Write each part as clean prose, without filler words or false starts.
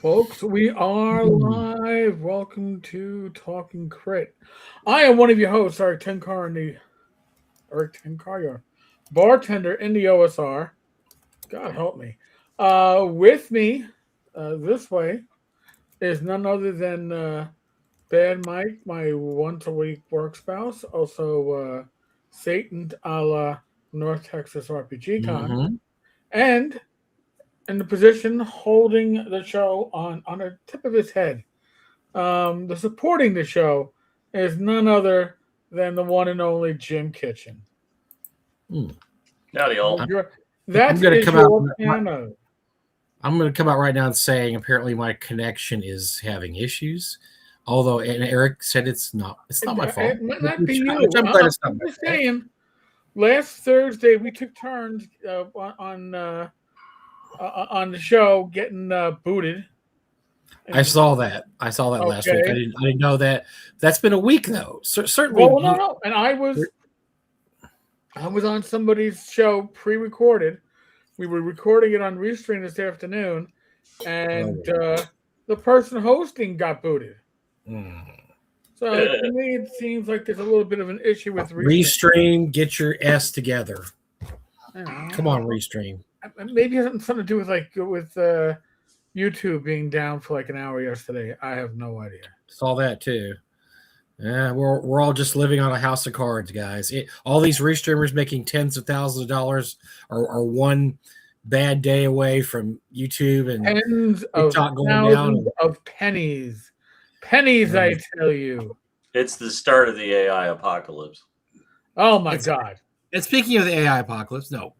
Folks, we are live. Welcome to Talking Crit. I am one of your hosts, Eric Tenkar, your bartender in the OSR. God help me. With me, this way, is none other than Bad Mike, my once a week work spouse, also Satan a la North Texas RPG Con, Mm-hmm. and in the position holding the show on the tip of his head. The supporting the show is none other than the one and only Jim Kitchen. Howdy, all. I'm That going to is come out. your piano. I'm going to come out right now and saying apparently my connection is having issues. Although, and Eric said it's not my fault. It might not be you. I'm glad it's not I'm my just fault. saying. Last Thursday we took turns on the show getting booted. I saw that. Last week. I didn't know that. That's been a week though. Certainly. Well, no. And I was on somebody's show pre-recorded. We were recording it on Restream this afternoon, and the person hosting got booted. So to me, it seems like there's a little bit of an issue with Restream. Get your S together. Come on, Restream. Maybe it has something to do with YouTube being down for like an hour yesterday. I have no idea. Saw that too. Yeah, we're all just living on a house of cards, guys. All these restreamers making tens of thousands of dollars are one bad day away from YouTube and tens TikTok of going thousands down. Of pennies. Pennies, I tell you. It's the start of the AI apocalypse. Oh my God! And speaking of the AI apocalypse, no.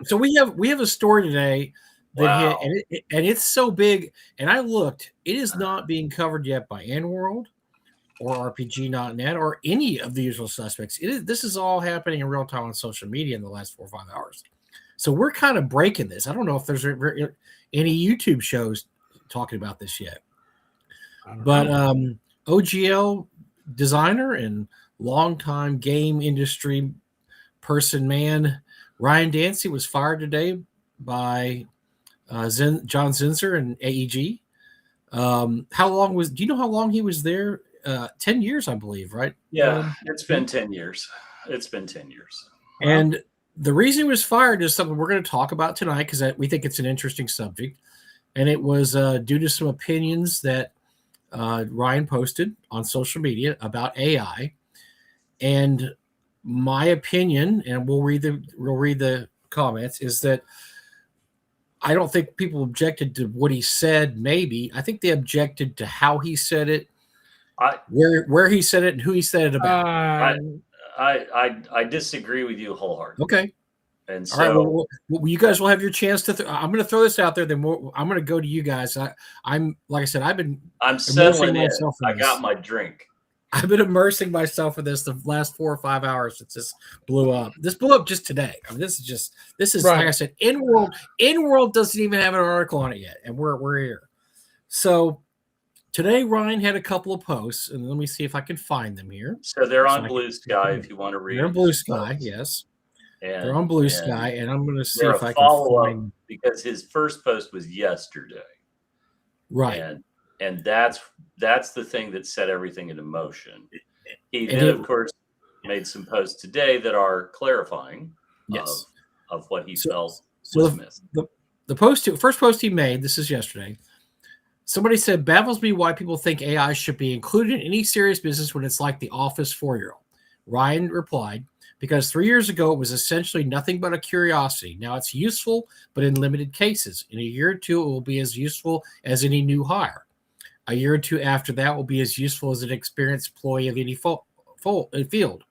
So we have a story today that hit, and it's so big. And I looked; it is not being covered yet by N-World or RPG.net or any of the usual suspects. This is all happening in real time on social media in the last 4 or 5 hours. So we're kind of breaking this. I don't know if there's any YouTube shows talking about this yet. But OGL designer and longtime game industry man Ryan Dancy was fired today by John Zinser and AEG. Do you know how long he was there? 10 years, I believe, right? Yeah, it's been 10 years. And the reason he was fired is something we're going to talk about tonight because we think it's an interesting subject. And it was due to some opinions that Ryan posted on social media about AI. And my opinion, and we'll read the comments, is that I don't think people objected to what he said. Maybe I think they objected to how he said it, where he said it, and who he said it about. I disagree with you wholeheartely. Okay. And so, all right, well, you guys will have your chance to. I'm going to throw this out there. Then I'm going to go to you guys. I'm like I said, I'm settling in. I got my drink. I've been immersing myself in this the last 4 or 5 hours since this blew up. This blew up just today. I mean, this is right. Like I said, N-World doesn't even have an article on it yet, and we're here. So today, Ryan had a couple of posts, and let me see if I can find them here. So they're on Blue Sky if you want to read. They're on Blue Sky, yes. And, they're on Blue Sky, and I'm going to see if I can find because his first post was yesterday, right? And that's the thing that set everything into motion. He then, of course, made some posts today that are clarifying, yes, of what he felt was missed. The first post he made, this is yesterday. Somebody said, "Baffles me why people think AI should be included in any serious business when it's like the Office 4-year-old." Ryan replied, "Because 3 years ago, it was essentially nothing but a curiosity. Now it's useful, but in limited cases. In a year or two, it will be as useful as any new hire. A year or two after that will be as useful as an experienced employee of any field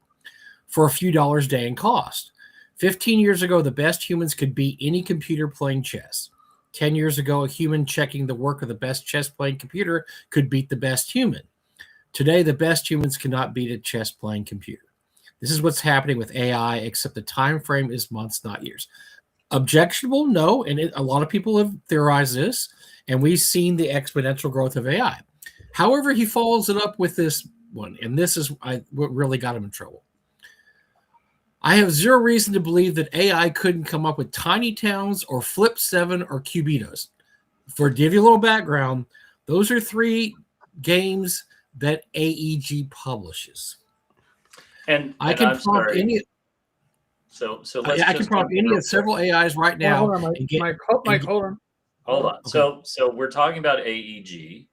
for a few dollars a day in cost. 15 years ago, the best humans could beat any computer playing chess. 10 years ago, a human checking the work of the best chess-playing computer could beat the best human. Today, the best humans cannot beat a chess-playing computer. This is what's happening with AI, except the time frame is months, not years." Objectionable? No, and a lot of people have theorized this, and we've seen the exponential growth of AI. However, he follows it up with this one, and this is what really got him in trouble. "I have zero reason to believe that AI couldn't come up with tiny towns or Flip 7 or Cubitos." for give you a little background, those are 3 games that AEG publishes. And I can I'm prompt sorry. any. So let's I can just prompt any of several AIs right now. Hold on, Mike. Hold on. Hold on. Okay. So we're talking about AEG,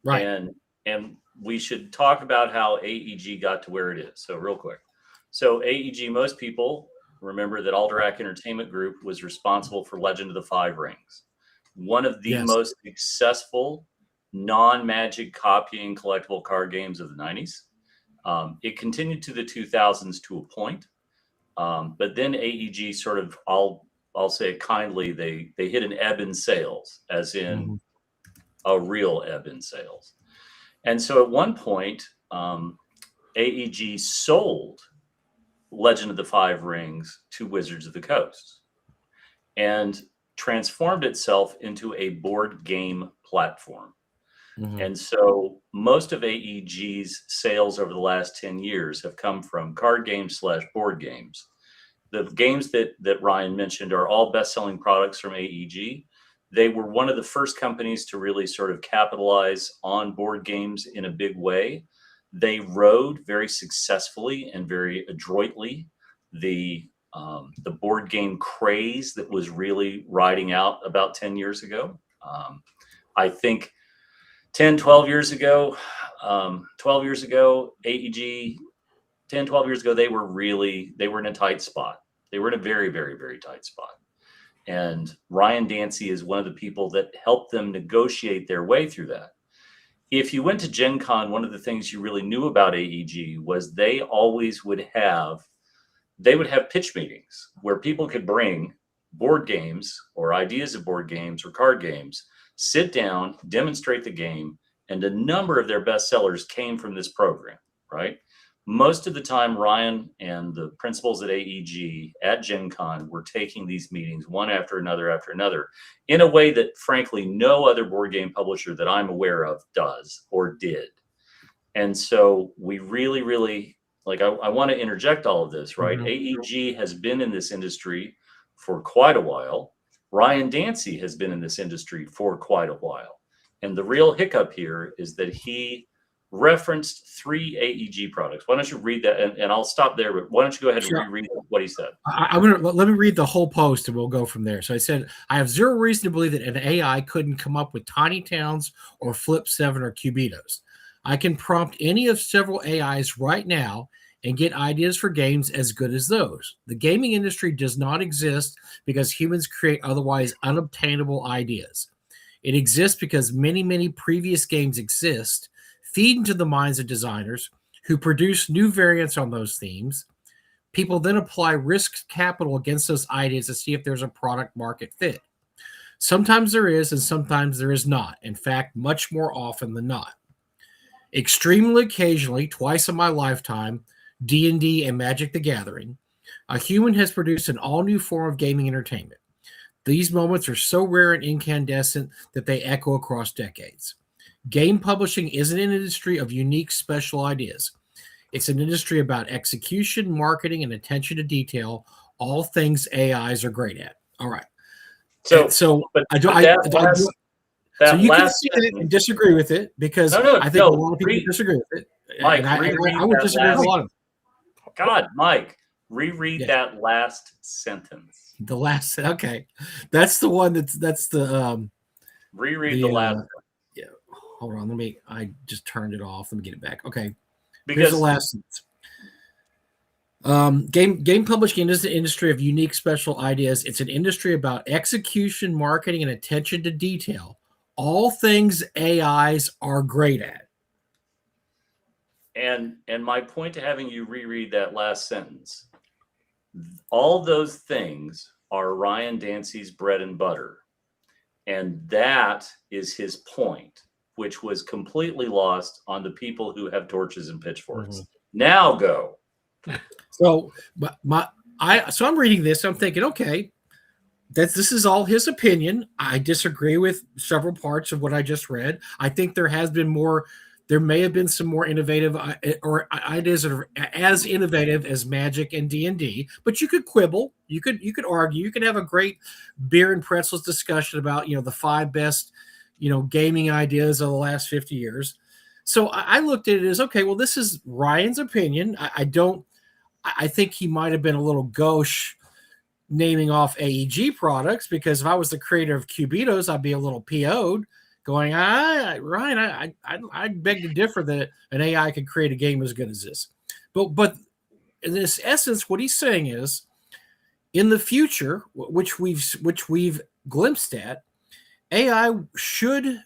Right. and we should talk about how AEG got to where it is. So real quick. So AEG, most people remember that Alderac Entertainment Group was responsible for Legend of the Five Rings, one of the most successful non-Magic copying collectible card games of the 90s. It continued to the 2000s to a point, but then AEG sort of, I'll say it kindly, they hit an ebb in sales, as in a real ebb in sales. And so at one point, AEG sold Legend of the Five Rings to Wizards of the Coast and transformed itself into a board game platform. And so most of AEG's sales over the last 10 years have come from card games / board games. The games that Ryan mentioned are all best-selling products from AEG. They were one of the first companies to really sort of capitalize on board games in a big way. They rode very successfully and very adroitly the board game craze that was really riding out about 10 years ago. I think 10, 12 years ago, 12 years ago, AEG, 10, 12 years ago, they were in a tight spot. They were in a very, very, very tight spot. And Ryan Dancy is one of the people that helped them negotiate their way through that. If you went to Gen Con, one of the things you really knew about AEG was they always would have pitch meetings where people could bring board games or ideas of board games or card games, sit down, demonstrate the game, and a number of their best sellers came from this program, right? Most of the time, Ryan and the principals at AEG at Gen Con were taking these meetings one after another, in a way that, frankly, no other board game publisher that I'm aware of does or did. And so we really, really, I want to interject all of this, right? AEG has been in this industry for quite a while. Ryan Dancy has been in this industry for quite a while. And the real hiccup here is that he referenced 3 AEG products. Why don't you read that? And I'll stop there, but why don't you go ahead and reread what he said? Let me read the whole post and we'll go from there. So I said, I have zero reason to believe that an AI couldn't come up with Tiny Towns or Flip 7 or Cubitos. I can prompt any of several AIs right now and get ideas for games as good as those. The gaming industry does not exist because humans create otherwise unobtainable ideas. It exists because many, many previous games exist, feed into the minds of designers who produce new variants on those themes. People then apply risk capital against those ideas to see if there's a product market fit. Sometimes there is, and sometimes there is not. In fact, much more often than not. Extremely occasionally, twice in my lifetime, D&D and Magic the Gathering, a human has produced an all-new form of gaming entertainment. These moments are so rare and incandescent that they echo across decades. Game publishing isn't an industry of unique special ideas. It's an industry about execution, marketing, and attention to detail, all things AIs are great at. All right. So you can see it and disagree with it because I think a lot of people disagree with it. Mike, I would disagree with a lot of them. God, Mike, reread that last sentence. The last, okay, that's the one. That's the reread the last. Yeah, hold on. I just turned it off. Let me get it back. Okay, because here's the last sentence. Game publishing is an industry of unique special ideas. It's an industry about execution, marketing, and attention to detail. All things AIs are great at. And my point to having you reread that last sentence, all those things are Ryan Dancy's bread and butter. And that is his point, which was completely lost on the people who have torches and pitchforks. Now go. So I'm reading this. I'm thinking, okay, this is all his opinion. I disagree with several parts of what I just read. I think there has been more there may have been some more innovative or ideas that are as innovative as Magic and D&D, but you could quibble, you could argue, you could have a great beer and pretzels discussion about, the 5 best, gaming ideas of the last 50 years. So I looked at it as, okay, well, this is Ryan's opinion. I think he might have been a little gauche naming off AEG products, because if I was the creator of Cubitos, I'd be a little PO'd going, Ryan, I beg to differ that an AI could create a game as good as this. But in this essence, what he's saying is, in the future, which we've glimpsed at, AI should,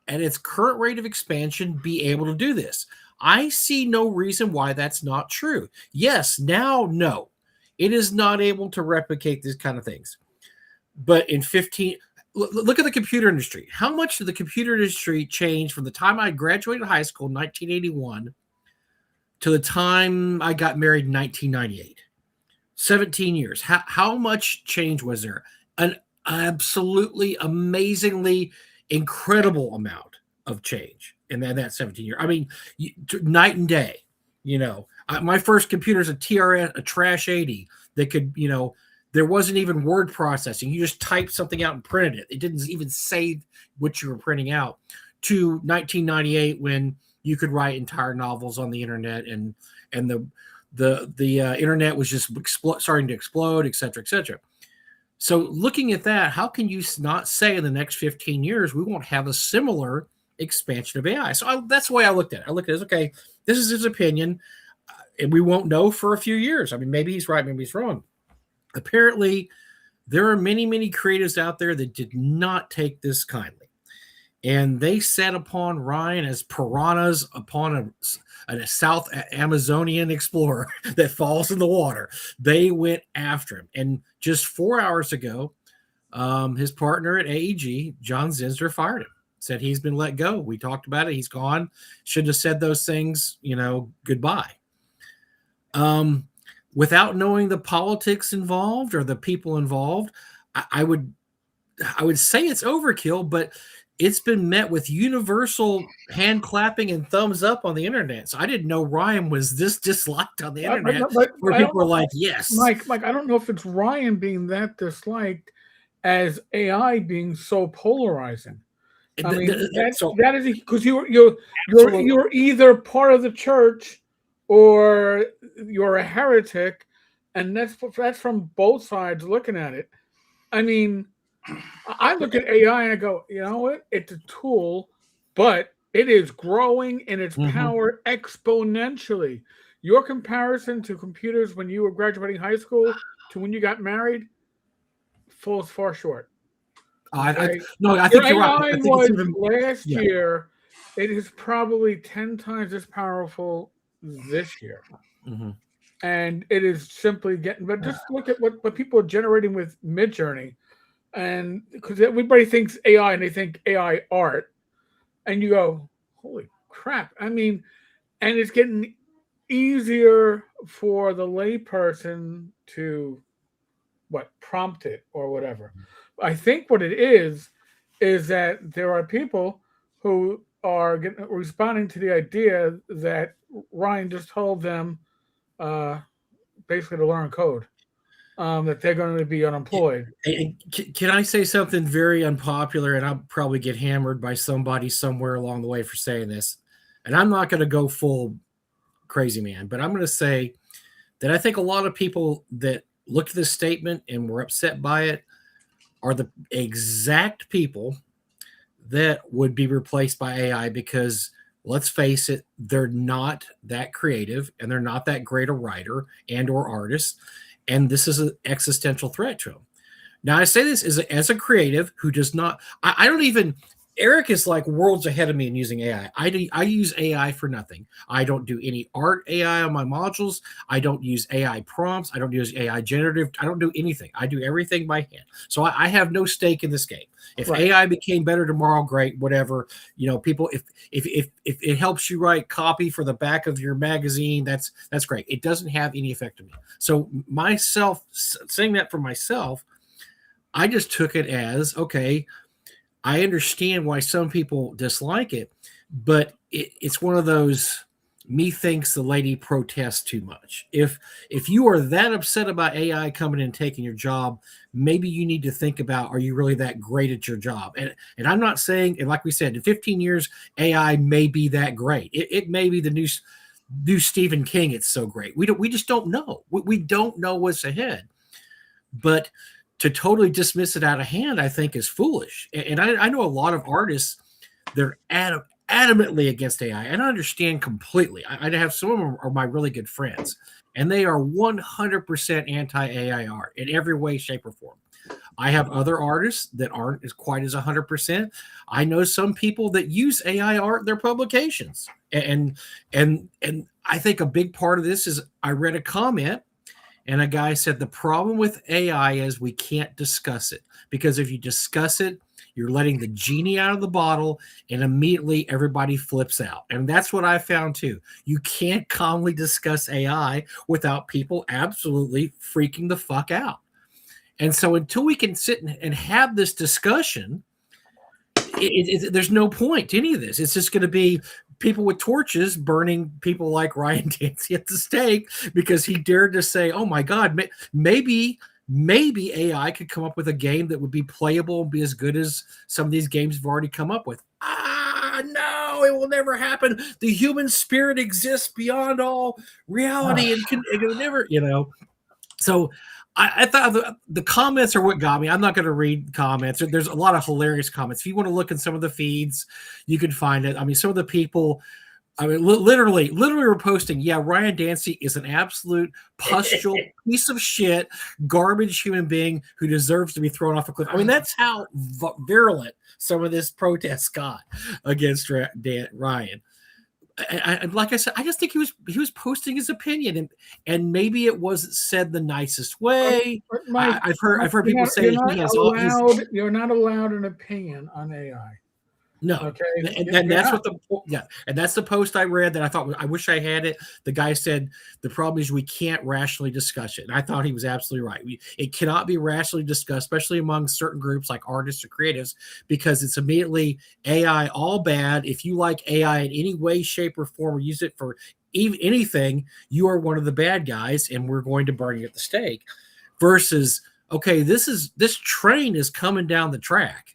at its current rate of expansion, be able to do this. I see no reason why that's not true. Yes, now, no, it is not able to replicate these kind of things. But in 15, look at the computer industry. How much did the computer industry change from the time I graduated high school in 1981 to the time I got married in 1998? 17 years. How much change was there? An absolutely amazingly incredible amount of change in that 17 years. I mean, night and day. My first computer is a TRS, a Trash 80 that could, there wasn't even word processing. You just typed something out and printed it. It didn't even save what you were printing out. To 1998, when you could write entire novels on the internet, and the internet was just starting to explode, et cetera, et cetera. So looking at that, how can you not say in the next 15 years we won't have a similar expansion of AI? So that's the way I looked at it. I looked at it as, okay, this is his opinion, and we won't know for a few years. I mean, maybe he's right, maybe he's wrong. Apparently, there are many, many creatives out there that did not take this kindly. And they sat upon Ryan as piranhas upon a South Amazonian explorer that falls in the water. They went after him. And just 4 hours ago, his partner at AEG, John Zinsner, fired him. Said he's been let go. We talked about it. He's gone. Should have said those things, goodbye. Without knowing the politics involved or the people involved, I would say it's overkill, but it's been met with universal hand clapping and thumbs up on the internet. So I didn't know Ryan was this disliked on the internet, where people were like, yes. Mike, I don't know if it's Ryan being that disliked as AI being so polarizing. I mean, that is because you're either part of the church or you're a heretic, and that's from both sides looking at it. I mean, I look at AI and I go, you know what? It's a tool, but it is growing in its power exponentially. Your comparison to computers when you were graduating high school to when you got married falls far short. I think you're right. Last year, it is probably 10 times as powerful this year. And it is simply but just look at what people are generating with Midjourney. And because everybody thinks AI and they think AI art, and you go, holy crap. I mean, and it's getting easier for the layperson to prompt it or whatever. I think what it is that there are people who are responding to the idea that Ryan just told them basically to learn code, that they're going to be unemployed. Can I say something very unpopular, and I'll probably get hammered by somebody somewhere along the way for saying this, and I'm not going to go full crazy man, but I'm going to say that I think a lot of people that looked at this statement and were upset by it are the exact people that would be replaced by AI, because let's face it, they're not that creative and they're not that great a writer and or artist. And this is an existential threat to them. Now, I say this as a creative who does not, I don't even, Eric is like worlds ahead of me in using AI. I use AI for nothing. I don't do any art AI on my modules. I don't use AI prompts. I don't use AI generative. I don't do anything. I do everything by hand. So I have no stake in this game. If AI became better tomorrow, great, whatever. People, if it helps you write copy for the back of your magazine, that's great. It doesn't have any effect on me. So saying that for myself, I just took it as, okay, I understand why some people dislike it, but it's one of those methinks the lady protests too much. If you are that upset about AI coming in and taking your job, maybe you need to think about, are you really that great at your job? And I'm not saying, and like we said, in 15 years, AI may be that great. It may be the new Stephen King. It's so great. We just don't know. We don't know what's ahead. But to totally dismiss it out of hand, I think is foolish. And I know a lot of artists, they're adamantly against AI, and I understand completely. I have some of them are my really good friends, and they are 100% anti-AI art in every way, shape, or form. I have other artists that aren't as quite as 100%. I know some people that use AI art in their publications, and I think a big part of this is I read a comment. And a guy said the problem with AI is we can't discuss it, because if you discuss it, you're letting the genie out of the bottle, and immediately everybody flips out. And that's what I found too. You can't calmly discuss AI without people absolutely freaking the fuck out. And so until we can sit and have this discussion, there's no point to any of this. It's just going to be people with torches burning people like Ryan Dancy at the stake because he dared to say, oh my God, maybe AI could come up with a game that would be playable and be as good as some of these games have already come up with. No, it will never happen. The human spirit exists beyond all reality and it will never, So I thought the comments are what got me. I'm not going to read comments. There's a lot of hilarious comments. If you want to look in some of the feeds, you can find it. I mean, some of the people, literally were posting, yeah, Ryan Dancy is an absolute pustule piece of shit, garbage human being who deserves to be thrown off a cliff. I mean, that's how virulent some of this protest got against Ryan. Like I said, I just think he was posting his opinion, and maybe it wasn't said the nicest way. Mike, I've heard people say you're not allowed an opinion on AI. No, okay, and that's the post I read that I thought, I wish I had it. The guy said the problem is we can't rationally discuss it, and I thought he was absolutely right. It cannot be rationally discussed, especially among certain groups like artists or creatives, because it's immediately AI all bad. If you like AI in any way, shape, or form, or use it for anything, you are one of the bad guys, and we're going to burn you at the stake. Versus, okay, this train is coming down the track.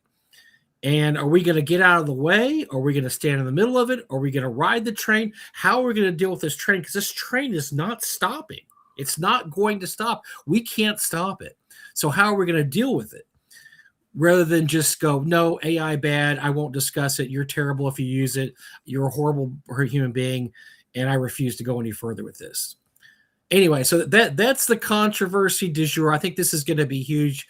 And are we going to get out of the way? Are we going to stand in the middle of it? Are we going to ride the train? How are we going to deal with this train? Because this train is not stopping. It's not going to stop. We can't stop it. So how are we going to deal with it? Rather than just go, no, AI bad, I won't discuss it. You're terrible if you use it. You're a horrible human being, and I refuse to go any further with this. Anyway, so that's the controversy du jour. I think this is going to be huge.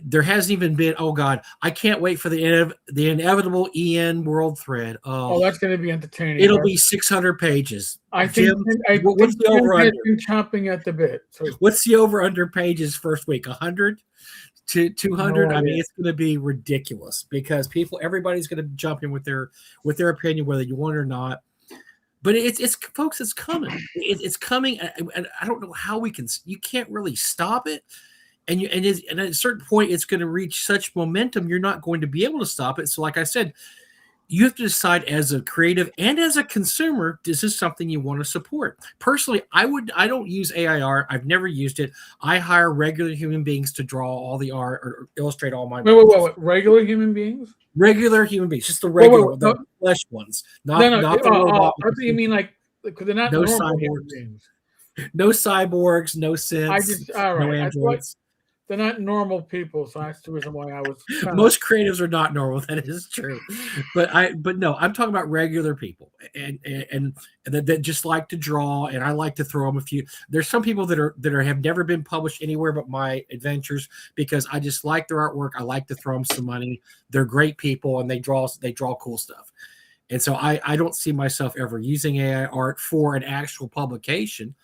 There hasn't even been, oh God, I can't wait for the inevitable EN world thread. Oh, that's going to be entertaining. It'll be 600 pages. I think what's the over-under? Chomping at the bit. So. What's the over-under pages first week? 100 to 200? No, I mean, it's going to be ridiculous because everybody's going to jump in with their opinion, whether you want it or not. But it's folks, it's coming. It's coming, and I don't know how you can't really stop it. And at a certain point, it's going to reach such momentum, you're not going to be able to stop it. So like I said, you have to decide as a creative and as a consumer, this is something you want to support. Personally, I don't use AI art. I've never used it. I hire regular human beings to draw all the art or illustrate all my Wait. Regular human beings? Regular human beings, just the regular, the flesh ones. Not the robot. You mean like, because they're not no normal cyborgs. Beings. No cyborgs, no synths, no androids. They're not normal people, so that's the reason why I was. Most creatives are not normal. That is true, but no, I'm talking about regular people, and that just like to draw, and I like to throw them a few. There's some people that have never been published anywhere but my adventures because I just like their artwork. I like to throw them some money. They're great people, and they draw cool stuff. And so I don't see myself ever using AI art for an actual publication.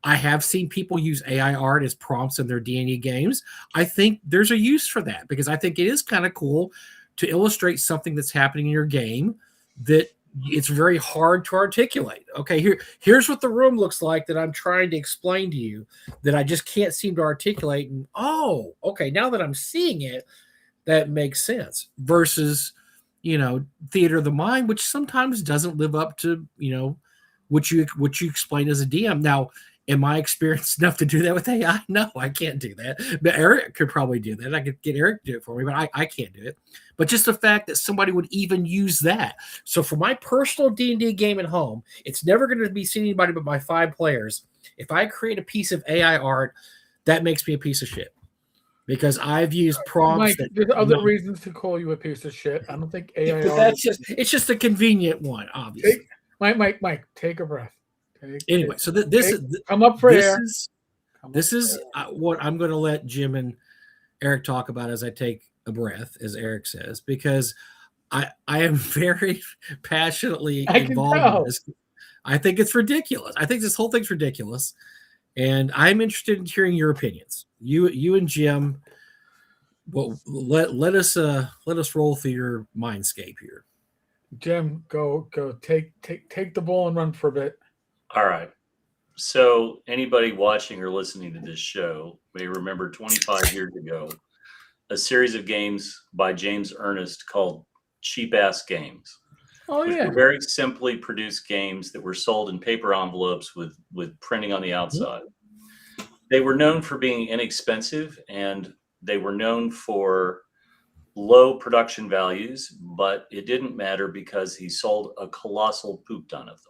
I have seen people use AI art as prompts in their D&D games. I think there's a use for that because I think it is kind of cool to illustrate something that's happening in your game that it's very hard to articulate. Okay, here's what the room looks like that I'm trying to explain to you that I just can't seem to articulate. And okay, now that I'm seeing it, that makes sense. Versus theater of the mind, which sometimes doesn't live up to, what you explain as a DM. Now, am I experienced enough to do that with AI? No, I can't do that. But Eric could probably do that. I could get Eric to do it for me, but I can't do it. But just the fact that somebody would even use that. So for my personal D&D game at home, it's never going to be seen anybody but my 5 players. If I create a piece of AI art, that makes me a piece of shit. Because I've used prompts Mike, there's other reasons to call you a piece of shit. I don't think AI art it's just a convenient one, obviously. Mike, take a breath. Anyway, so this is come up for air. This is what I'm going to let Jim and Eric talk about as I take a breath, as Eric says, because I am very passionately involved in this. I think it's ridiculous. I think this whole thing's ridiculous, and I'm interested in hearing your opinions. You and Jim. Well, let us roll through your mindscape here. Jim, go take the ball and run for a bit. All right. So anybody watching or listening to this show may remember 25 years ago a series of games by James Ernest called Cheap Ass Games. Oh yeah. Were very simply produced games that were sold in paper envelopes with printing on the outside. They were known for being inexpensive, and they were known for low production values, but it didn't matter because he sold a colossal poop ton of them.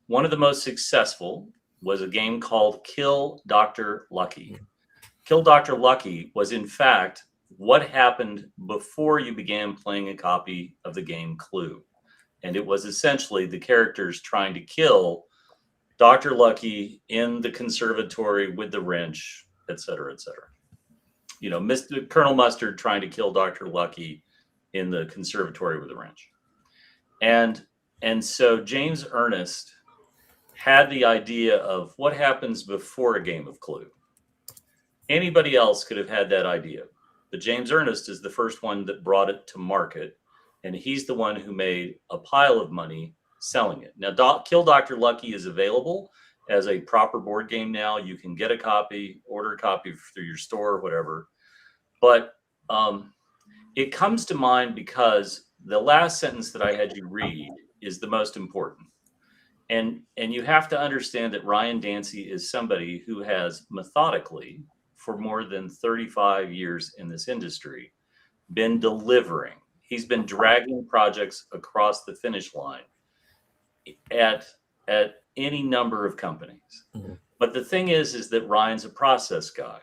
One of the most successful was a game called Kill Dr. Lucky. Kill Dr. Lucky was, in fact, what happened before you began playing a copy of the game Clue. And it was essentially the characters trying to kill Dr. Lucky in the conservatory with the wrench, et cetera, et cetera. Mr. Colonel Mustard trying to kill Dr. Lucky in the conservatory with the wrench. And so James Ernest had the idea of what happens before a game of Clue. Anybody else could have had that idea, but James Ernest is the first one that brought it to market, and he's the one who made a pile of money selling it. Now, Kill Dr. Lucky is available as a proper board game now. You can get a copy, order a copy through your store or whatever. But it comes to mind because the last sentence that I had you read is the most important. And you have to understand that Ryan Dancy is somebody who has methodically, for more than 35 years in this industry, been delivering. He's been dragging projects across the finish line at any number of companies. Mm-hmm. But the thing is that Ryan's a process guy.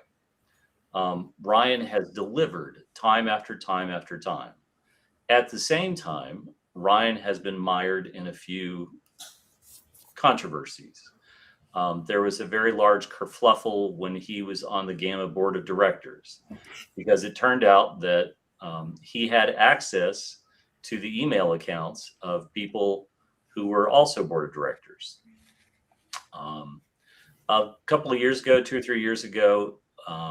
Ryan has delivered time after time after time. At the same time, Ryan has been mired in a few controversies. There was a very large kerfluffle when he was on the Gamma board of directors, because it turned out that he had access to the email accounts of people who were also board of directors. A couple of years ago, 2 or 3 years ago,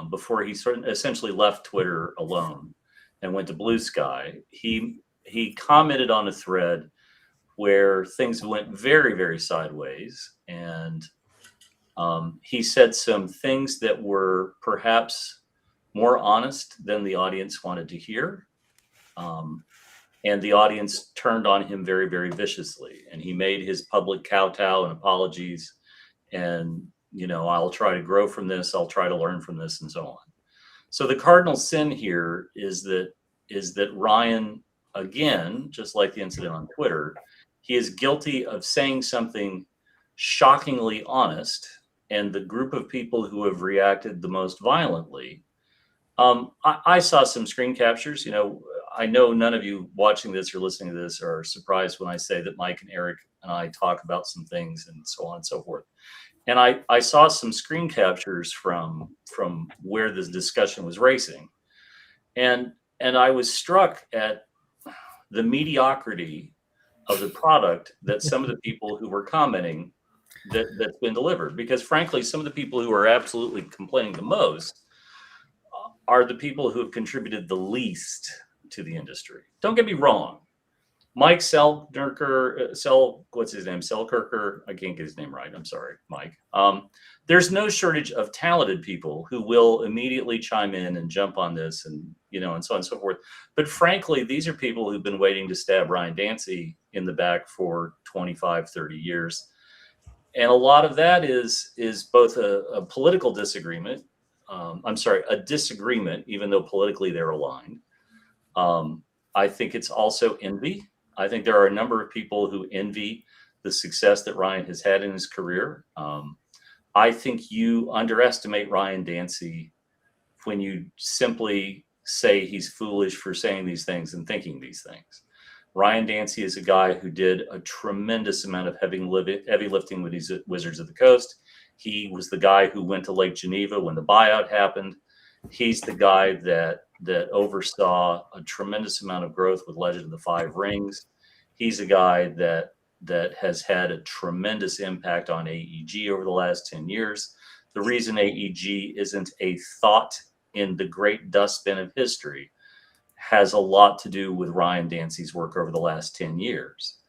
before he essentially left Twitter alone and went to Blue Sky, he commented on a thread where things went very, very sideways. And he said some things that were perhaps more honest than the audience wanted to hear. And the audience turned on him very, very viciously. And he made his public kowtow and apologies. And, I'll try to grow from this. I'll try to learn from this, and so on. So the cardinal sin here is that Ryan, again, just like the incident on Twitter, he is guilty of saying something shockingly honest. And the group of people who have reacted the most violently, I saw some screen captures. I know none of you watching this or listening to this are surprised when I say that Mike and Eric and I talk about some things and so on and so forth. And I saw some screen captures from where this discussion was racing. And I was struck at the mediocrity of the product that some of the people who were commenting that's been delivered. Because frankly, some of the people who are absolutely complaining the most are the people who have contributed the least to the industry. Don't get me wrong. Mike what's his name? Selkirker. I can't get his name right. I'm sorry, Mike. There's no shortage of talented people who will immediately chime in and jump on this, and and so on and so forth. But frankly, these are people who've been waiting to stab Ryan Dancy in the back for 25, 30 years. And a lot of that is both a political disagreement. A disagreement, even though politically they're aligned. I think it's also envy. I think there are a number of people who envy the success that Ryan has had in his career. I think you underestimate Ryan Dancy when you simply say he's foolish for saying these things and thinking these things. Ryan Dancy is a guy who did a tremendous amount of heavy lifting with these Wizards of the Coast. He was the guy who went to Lake Geneva when the buyout happened. He's the guy that oversaw a tremendous amount of growth with Legend of the Five Rings. He's a guy that has had a tremendous impact on AEG over the last 10 years. The reason AEG isn't a thought in the great dustbin of history has a lot to do with Ryan Dancy's work over the last 10 years.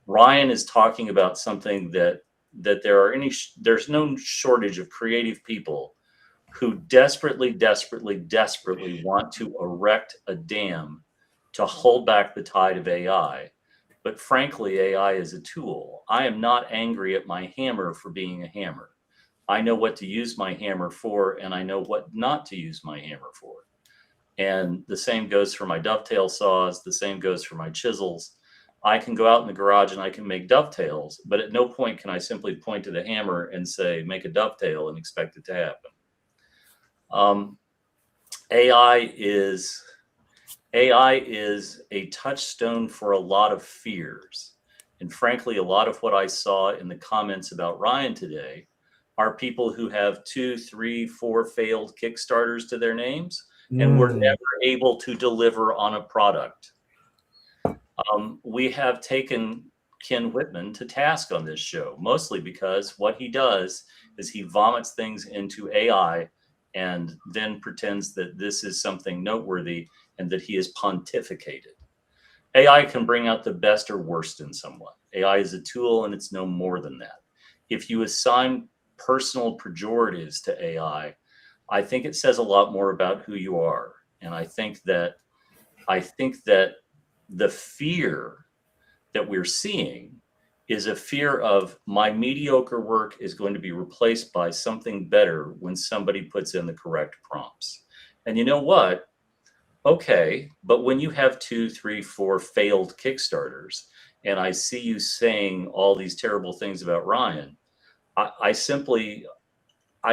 Ryan is talking about something that there's no shortage of creative people who desperately want to erect a dam to hold back the tide of AI. But frankly, AI is a tool. I am not angry at my hammer for being a hammer. I know what to use my hammer for, and I know what not to use my hammer for. And the same goes for my dovetail saws. The same goes for my chisels. I can go out in the garage and I can make dovetails, but at no point can I simply point to the hammer and say, make a dovetail and expect it to happen. AI is a touchstone for a lot of fears. And frankly, a lot of what I saw in the comments about Ryan today are people who have 2, 3, 4 failed Kickstarters to their names and were never able to deliver on a product. We have taken Ken Whitman to task on this show, mostly because what he does is he vomits things into AI and then pretends that this is something noteworthy and that he is pontificated. AI can bring out the best or worst in someone. AI is a tool and it's no more than that. If you assign personal pejoratives to AI, I think it says a lot more about who you are. And I think that the fear that we're seeing is a fear of my mediocre work is going to be replaced by something better when somebody puts in the correct prompts. And you know what? Okay, but when you have 2, 3, 4 failed Kickstarters, and I see you saying all these terrible things about Ryan, I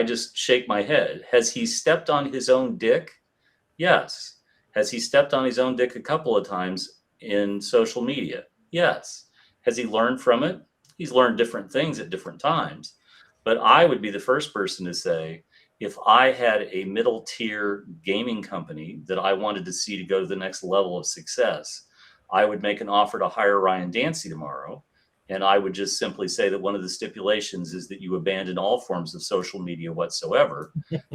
just shake my head. Has he stepped on his own dick? Yes. Has he stepped on his own dick a couple of times in social media? Yes. Has he learned from it? He's learned different things at different times. But I would be the first person to say, if I had a middle tier gaming company that I wanted to see to go to the next level of success, I would make an offer to hire Ryan Dancy tomorrow. And I would just simply say that one of the stipulations is that you abandon all forms of social media whatsoever.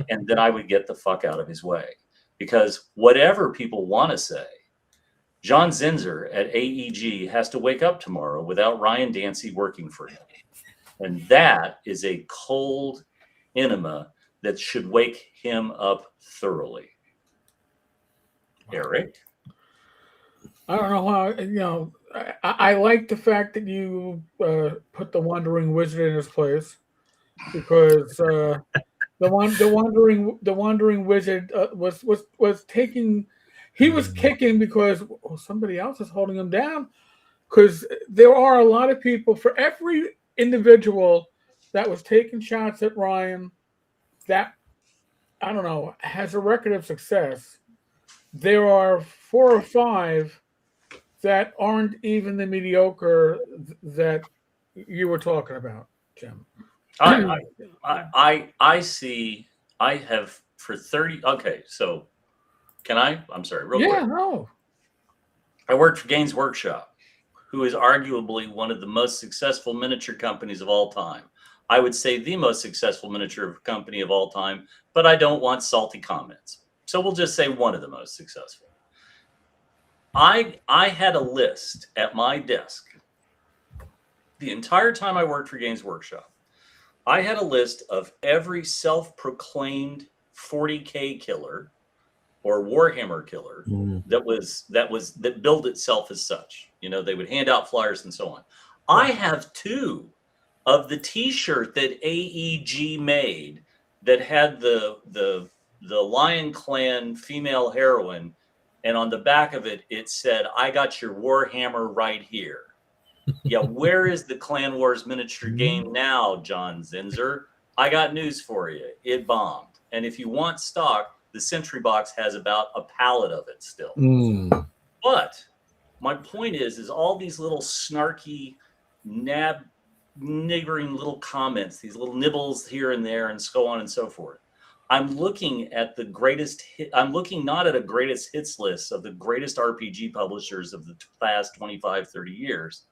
And then I would get the fuck out of his way. Because whatever people want to say, John Zinser at AEG has to wake up tomorrow without Ryan Dancy working for him. And that is a cold enema that should wake him up thoroughly. Eric? I don't know how, I like the fact that you put the Wandering Wizard in his place, because the Wandering Wizard was taking, he was kicking because somebody else is holding him down. Because there are a lot of people, for every individual that was taking shots at Ryan, that, I don't know, has a record of success, there are 4 or 5 that aren't even the mediocre that you were talking about, Jim. I see, I have for 30, okay, so can I? I'm sorry, real quick. Yeah, no. I worked for Gaines Workshop, who is arguably one of the most successful miniature companies of all time. I would say the most successful miniature company of all time, but I don't want salty comments. So we'll just say one of the most successful. I had a list at my desk the entire time I worked for Games Workshop. I had a list of every self-proclaimed 40K killer or Warhammer killer that billed itself as such. You know, they would hand out flyers and so on. I have 2 of the T-shirt that AEG made that had the Lion Clan female heroine, and on the back of it, it said, "I got your Warhammer right here." Yeah, where is the Clan Wars miniature game now, John Zinzer? I got news for you. It bombed. And if you want stock, the Sentry Box has about a pallet of it still. But my point is all these little snarky, niggering little comments, these little nibbles here and there, and so on and so forth. I'm looking at the greatest hit. I'm looking not at a greatest hits list of the greatest RPG publishers of the past 25, 30 years.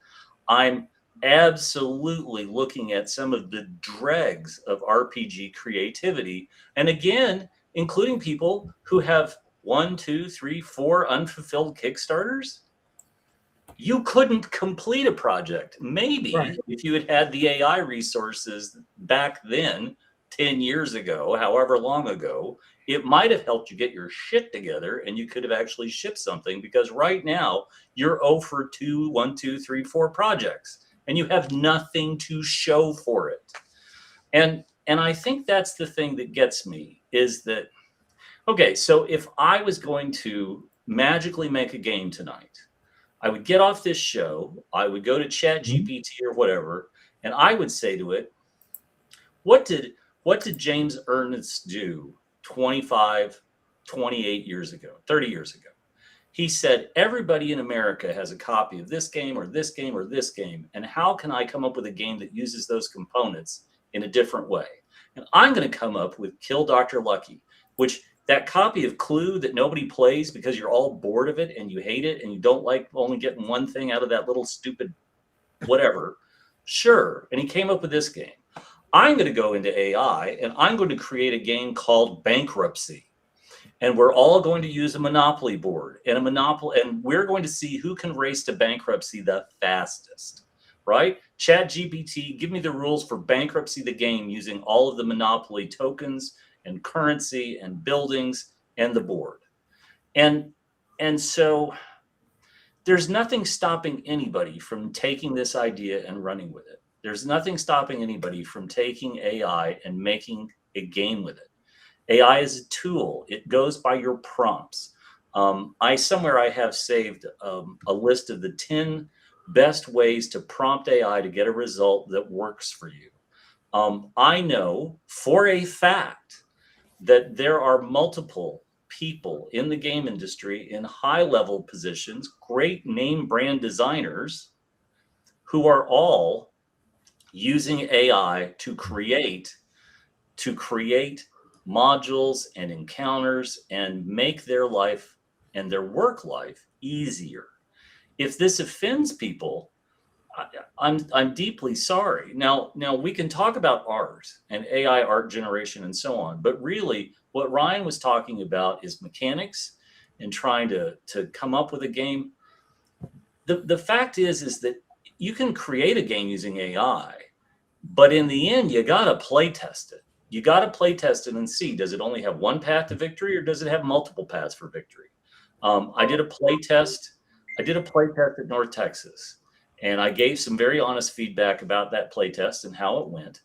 I'm absolutely looking at some of the dregs of RPG creativity. And again, including people who have 1, 2, 3, 4 unfulfilled Kickstarters. You couldn't complete a project. Maybe if you had had the AI resources back then, 10 years ago, however long ago, it might have helped you get your shit together and you could have actually shipped something, because right now you're 0 for 2, 1, 2, 3, 4 projects and you have nothing to show for it. And I think that's the thing that gets me is that, okay, so if I was going to magically make a game tonight, I would get off this show, I would go to ChatGPT or whatever, and I would say to it, what did James Ernest do 25, 28 years ago, 30 years ago? He said, everybody in America has a copy of this game or this game or this game, and how can I come up with a game that uses those components in a different way? And I'm going to come up with Kill Dr. Lucky, which that copy of Clue that nobody plays because you're all bored of it and you hate it and you don't like only getting one thing out of that little stupid whatever. Sure. And he came up with this game. I'm going to go into AI and I'm going to create a game called Bankruptcy. And we're all going to use a Monopoly board and and we're going to see who can race to bankruptcy the fastest, right? ChatGPT, give me the rules for Bankruptcy the game using all of the Monopoly tokens and currency and buildings and the board. And so there's nothing stopping anybody from taking this idea and running with it. There's nothing stopping anybody from taking AI and making a game with it. AI is a tool. It goes by your prompts. I have saved a list of the 10 best ways to prompt AI to get a result that works for you. I know for a fact that there are multiple people in the game industry in high-level positions, great name brand designers, who are all using AI to create modules and encounters and make their life and their work life easier. If this offends people, I'm deeply sorry. Now we can talk about art and AI art generation and so on, but really what Ryan was talking about is mechanics and trying to come up with a game. The fact is that you can create a game using AI, but in the end, you got to play test it. You got to play test it and see, does it only have one path to victory or does it have multiple paths for victory? I did a play test at North Texas, and I gave some very honest feedback about that play test and how it went.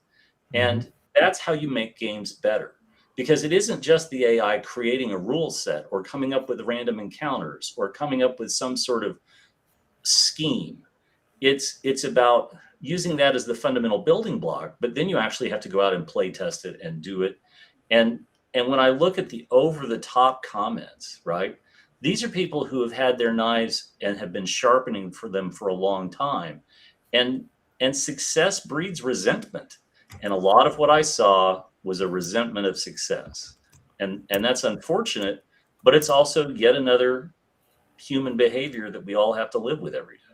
And that's how you make games better, because it isn't just the AI creating a rule set or coming up with random encounters or coming up with some sort of scheme. It's about using that as the fundamental building block, but then you actually have to go out and play test it and do it. And when I look at the over-the-top comments, right, these are people who have had their knives and have been sharpening for them for a long time. And success breeds resentment. And a lot of what I saw was a resentment of success. And that's unfortunate, but it's also yet another human behavior that we all have to live with every day.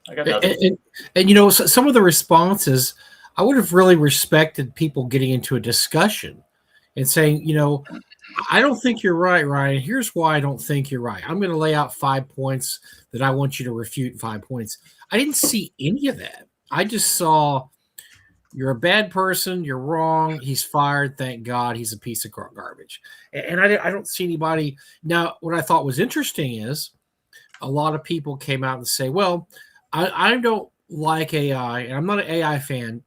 I got nothing. And you know, some of the responses, I would have really respected people getting into a discussion and saying, you know, I don't think you're right, Ryan. Here's why I don't think you're right. I'm going to lay out 5 points that I want you to refute. 5 points. I didn't see any of that. I just saw you're a bad person. You're wrong. He's fired. Thank God. He's a piece of garbage. And I don't see anybody. Now, what I thought was interesting is a lot of people came out and say, well, I don't like AI, and I'm not an AI fan,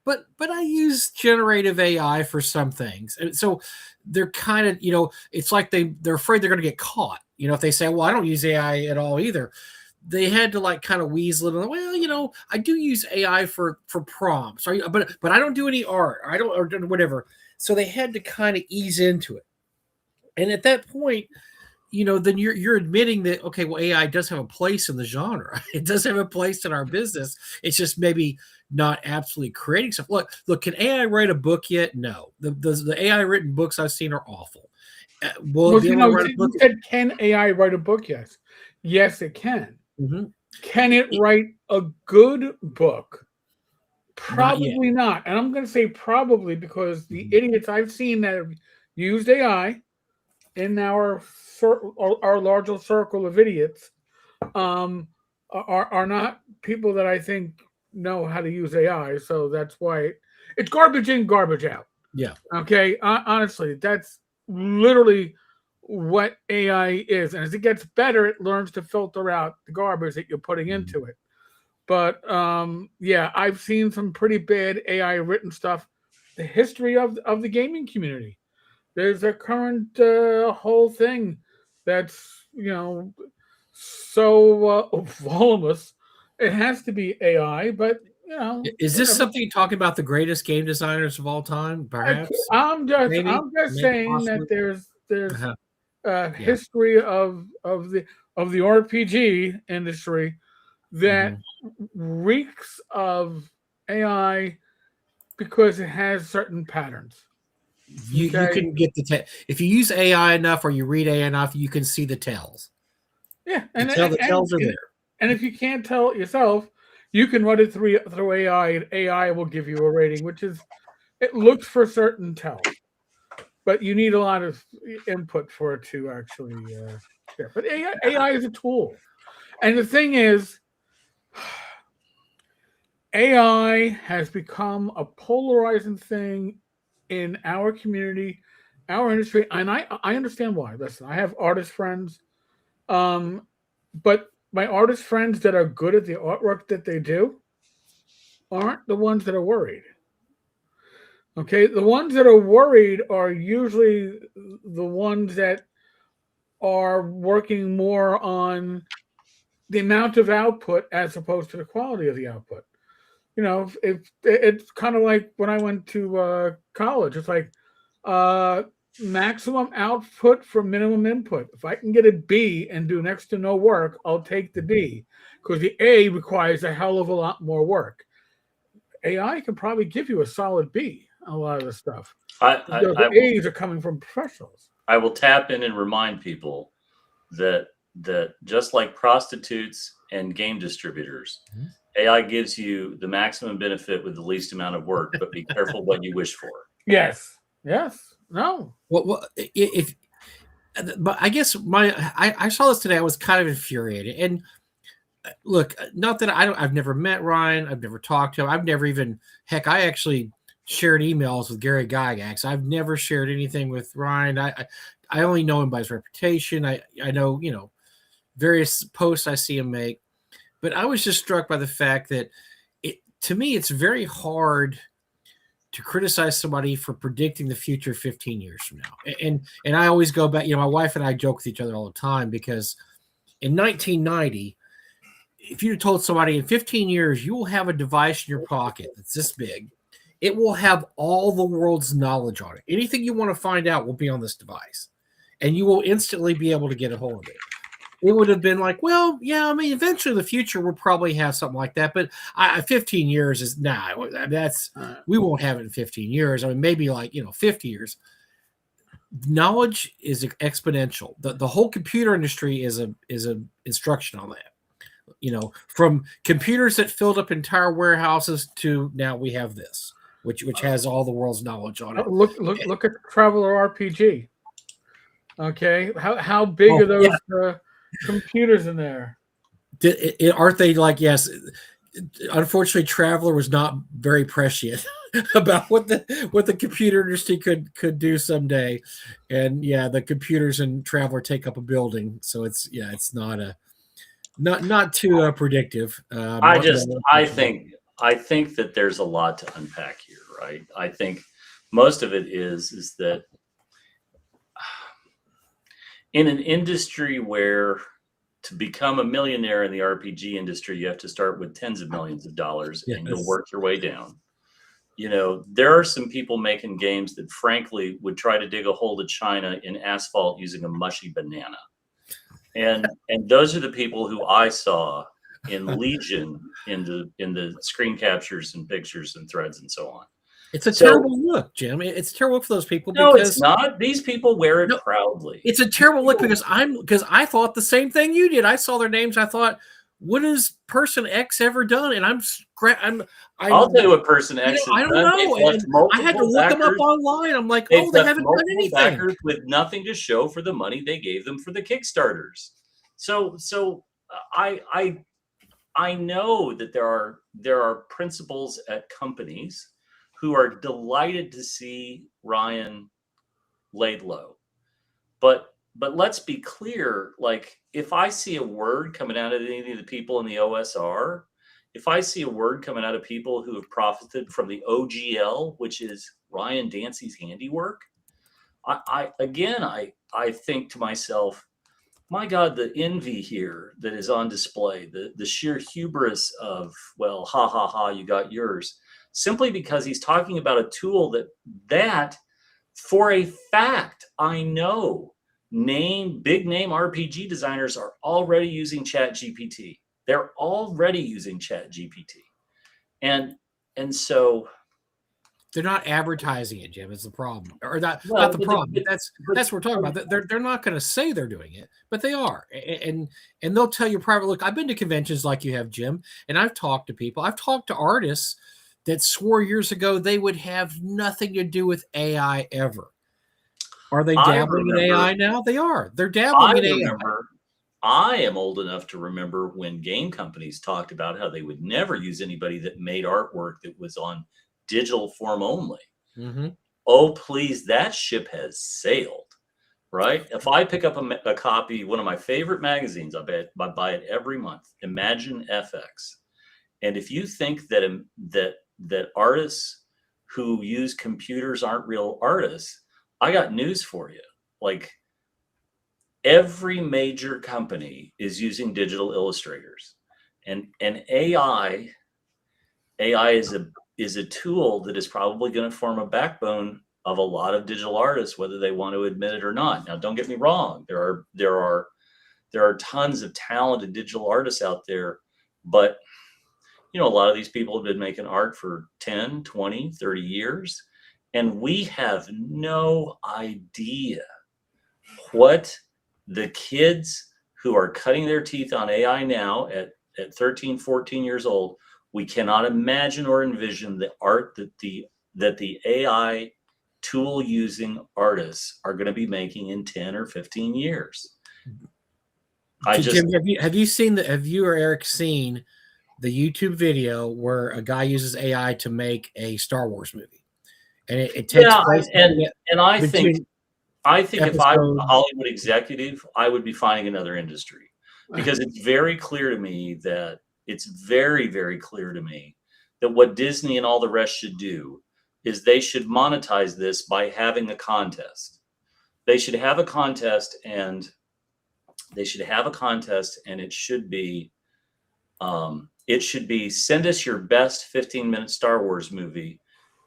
but I use generative AI for some things. And so they're kind of, it's like they're afraid they're going to get caught. If they say, well, I don't use AI at all either, they had to like kind of weasel it. Well, I do use AI for prompts, but I don't do any art. I don't, or whatever. So they had to kind of ease into it. And at that point, then you're admitting that, okay, well, AI does have a place in the genre. It does have a place in our business. It's just maybe not absolutely creating stuff. Look, can AI write a book yet? No. The AI written books I've seen are awful. Will it be able to write a book? You said, can AI write a book? Yes, it can. Mm-hmm. Can it write a good book? Probably not. And I'm going to say probably because the idiots I've seen that have used AI in our larger circle of idiots are not people that I think know how to use AI. So that's why it's garbage in, garbage out. Yeah. Okay. Honestly, that's literally what AI is. And as it gets better, it learns to filter out the garbage that you're putting into it. But yeah, I've seen some pretty bad AI written stuff. The history of the gaming community. There's a current whole thing that's so voluminous. It has to be AI, but is this something you're talking about? The greatest game designers of all time, perhaps? I'm just saying possibly. That there's history of the RPG industry that reeks of AI because it has certain patterns. You can get if you use AI enough or you read AI enough, you can see the tells. Yeah, and the tells are there. And if you can't tell it yourself, you can run it through AI, and AI will give you a rating, it looks for certain tells, but you need a lot of input for it to actually. But AI is a tool, and the thing is, AI has become a polarizing thing in our community, our industry, and I understand why. Listen, I have artist friends, but my artist friends that are good at the artwork that they do aren't the ones that are worried. Okay, the ones that are worried are usually the ones that are working more on the amount of output as opposed to the quality of the output. It's kind of like when I went to college. It's like maximum output for minimum input. If I can get a B and do next to no work, I'll take the B because the A requires a hell of a lot more work. AI can probably give you a solid B. A lot of the stuff. The A's are coming from professionals. I will tap in and remind people that just like prostitutes and game distributors, AI gives you the maximum benefit with the least amount of work, but be careful what you wish for. Yes. No. Well, but I guess I saw this today. I was kind of infuriated. And look, not that I've never met Ryan. I've never talked to him. I've never even, heck, I actually shared emails with Gary Gygax. I've never shared anything with Ryan. I only know him by his reputation. I know, various posts I see him make. But I was just struck by the fact that to me, it's very hard to criticize somebody for predicting the future 15 years from now. And I always go back, my wife and I joke with each other all the time because in 1990, if you told somebody in 15 years, you will have a device in your pocket that's this big, it will have all the world's knowledge on it. Anything you want to find out will be on this device, and you will instantly be able to get a hold of it. It would have been like, well, yeah, I mean, eventually in the future, we'll probably have something like that. But 15 years is we won't have it in 15 years. I mean, maybe 50 years. Knowledge is exponential. The whole computer industry is a instruction on that. From computers that filled up entire warehouses to now we have this, which has all the world's knowledge on it. Look at Traveler RPG. Okay, how big Oh, are those computers in there? Aren't they like, yes? Unfortunately, Traveler was not very prescient about what the computer industry could do someday, and yeah, the computers in Traveler take up a building, so it's not too predictive. I think that there's a lot to unpack here, right? I think most of it is that in an industry where to become a millionaire in the RPG industry, you have to start with tens of millions of dollars and you'll work your way down. There are some people making games that frankly would try to dig a hole to China in asphalt using a mushy banana. And those are the people who I saw in Legion in the screen captures and pictures and threads and so on. It's a terrible look, Jim. It's terrible for those people. No, it's not. These people wear it proudly. It's a terrible look because I thought the same thing you did. I saw their names. I thought, what has person X ever done? And I'll tell you what person X has I don't done. know. I had to look them up online. I'm like, oh, they haven't done anything. With nothing to show for the money they gave them for the Kickstarters. So I know that there are principals at companies who are delighted to see Ryan laid low. But let's be clear, like if I see a word coming out of any of the people in the OSR, if I see a word coming out of people who have profited from the OGL, which is Ryan Dancy's handiwork, I think to myself, my God, the envy here that is on display, the sheer hubris of, well, ha ha ha, you got yours, simply because he's talking about a tool that for a fact, I know big name RPG designers are already using ChatGPT. They're already using ChatGPT. And so they're not advertising it, Jim, is the problem. Or not the problem. That's what we're talking about. They're not going to say they're doing it, but they are. And they'll tell you private, look, I've been to conventions like you have, Jim, and I've talked to people. I've talked to artists that swore years ago they would have nothing to do with AI ever. Are they dabbling in AI now? They are. They're dabbling in AI. I am old enough to remember when game companies talked about how they would never use anybody that made artwork that was on digital form only. Mm-hmm. Oh, please, that ship has sailed, right? If I pick up a copy, one of my favorite magazines, I buy it every month, Imagine FX. And if you think that artists who use computers aren't real artists, I got news for you. Like every major company is using digital illustrators, and AI is a tool that is probably going to form a backbone of a lot of digital artists, whether they want to admit it or not. Now, don't get me wrong. There are tons of talented digital artists out there, but a lot of these people have been making art for 10, 20, 30 years, and we have no idea what the kids who are cutting their teeth on AI now at 13, 14 years old, we cannot imagine or envision the art that the AI tool using artists are going to be making in 10 or 15 years. Jim, have you or Eric seen the YouTube video where a guy uses AI to make a Star Wars movie? And it takes place I think if I were a Hollywood executive, I would be finding another industry, because it's very clear to me that what Disney and all the rest should do is they should monetize this by having a contest. They should have a contest, and it should be send us your best 15-minute Star Wars movie,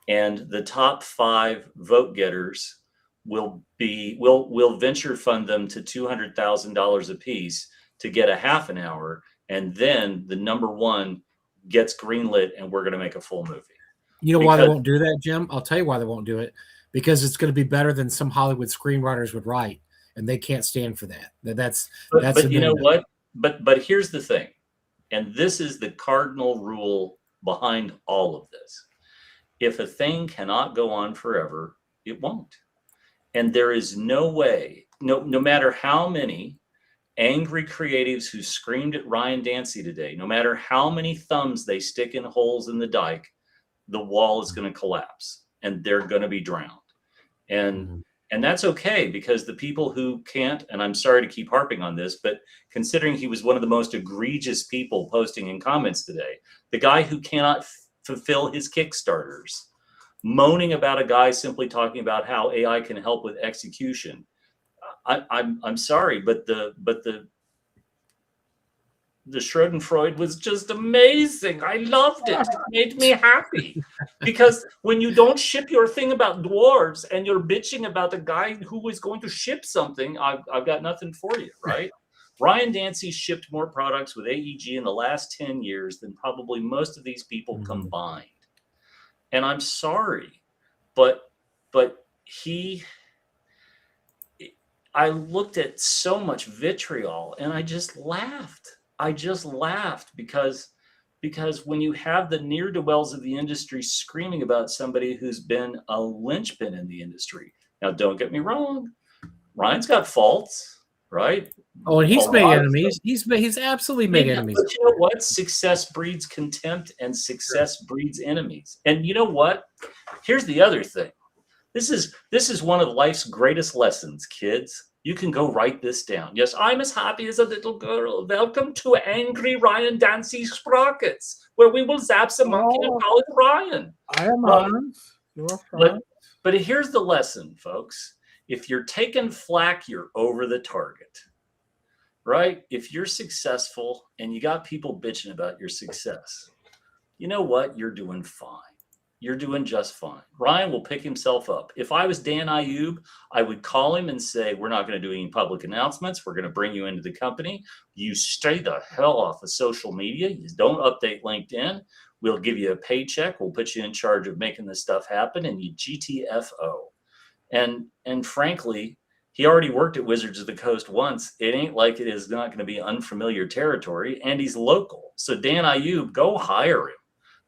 and the top 5 vote getters will venture fund them to $200,000 a piece to get a half an hour, and then the number 1 gets greenlit, and we're going to make a full movie. You know why they won't do that, Jim? I'll tell you why they won't do it. Because it's going to be better than some Hollywood screenwriters would write, and they can't stand for that. But you know what? But here's the thing, and this is the cardinal rule behind all of this. If a thing cannot go on forever, it won't. And there is no way. no matter how many angry creatives who screamed at Ryan Dancy today, no matter how many thumbs they stick in holes in the dike, the wall is going to collapse and they're going to be drowned. And that's okay, because the people who can't, and I'm sorry to keep harping on this, but considering he was one of the most egregious people posting in comments today, the guy who cannot fulfill his Kickstarters, moaning about a guy simply talking about how AI can help with execution. I'm sorry, but the Schadenfreude was just amazing. I loved it. It made me happy, because when you don't ship your thing about dwarves and you're bitching about a guy who is going to ship something, I've got nothing for you, right? Ryan Dancy shipped more products with AEG in the last 10 years than probably most of these people combined. And I'm sorry, but I looked at so much vitriol and I just laughed. Because when you have the ne'er-do-wells of the industry screaming about somebody who's been a linchpin in the industry. Now, don't get me wrong, Ryan's got faults, right? Oh, and he's made enemies. He's absolutely made enemies. But you know what? Success breeds contempt, and success breeds enemies. And you know what? Here's the other thing. This is one of life's greatest lessons, kids. You can go write this down. Yes, I'm as happy as a little girl. Welcome to Angry Ryan Dancy Sprockets, where we will zap some monkey and call it Ryan. I am on. But here's the lesson, folks. If you're taking flack, you're over the target, right? If you're successful and you got people bitching about your success, you know what? You're doing fine. You're doing just fine. Ryan will pick himself up. If I was Dan Ayub, I would call him and say, we're not going to do any public announcements. We're going to bring you into the company. You stay the hell off of social media. You don't update LinkedIn. We'll give you a paycheck. We'll put you in charge of making this stuff happen, and you GTFO. And frankly, he already worked at Wizards of the Coast once. It ain't like it is not going to be unfamiliar territory, and he's local. So Dan Ayub, go hire him.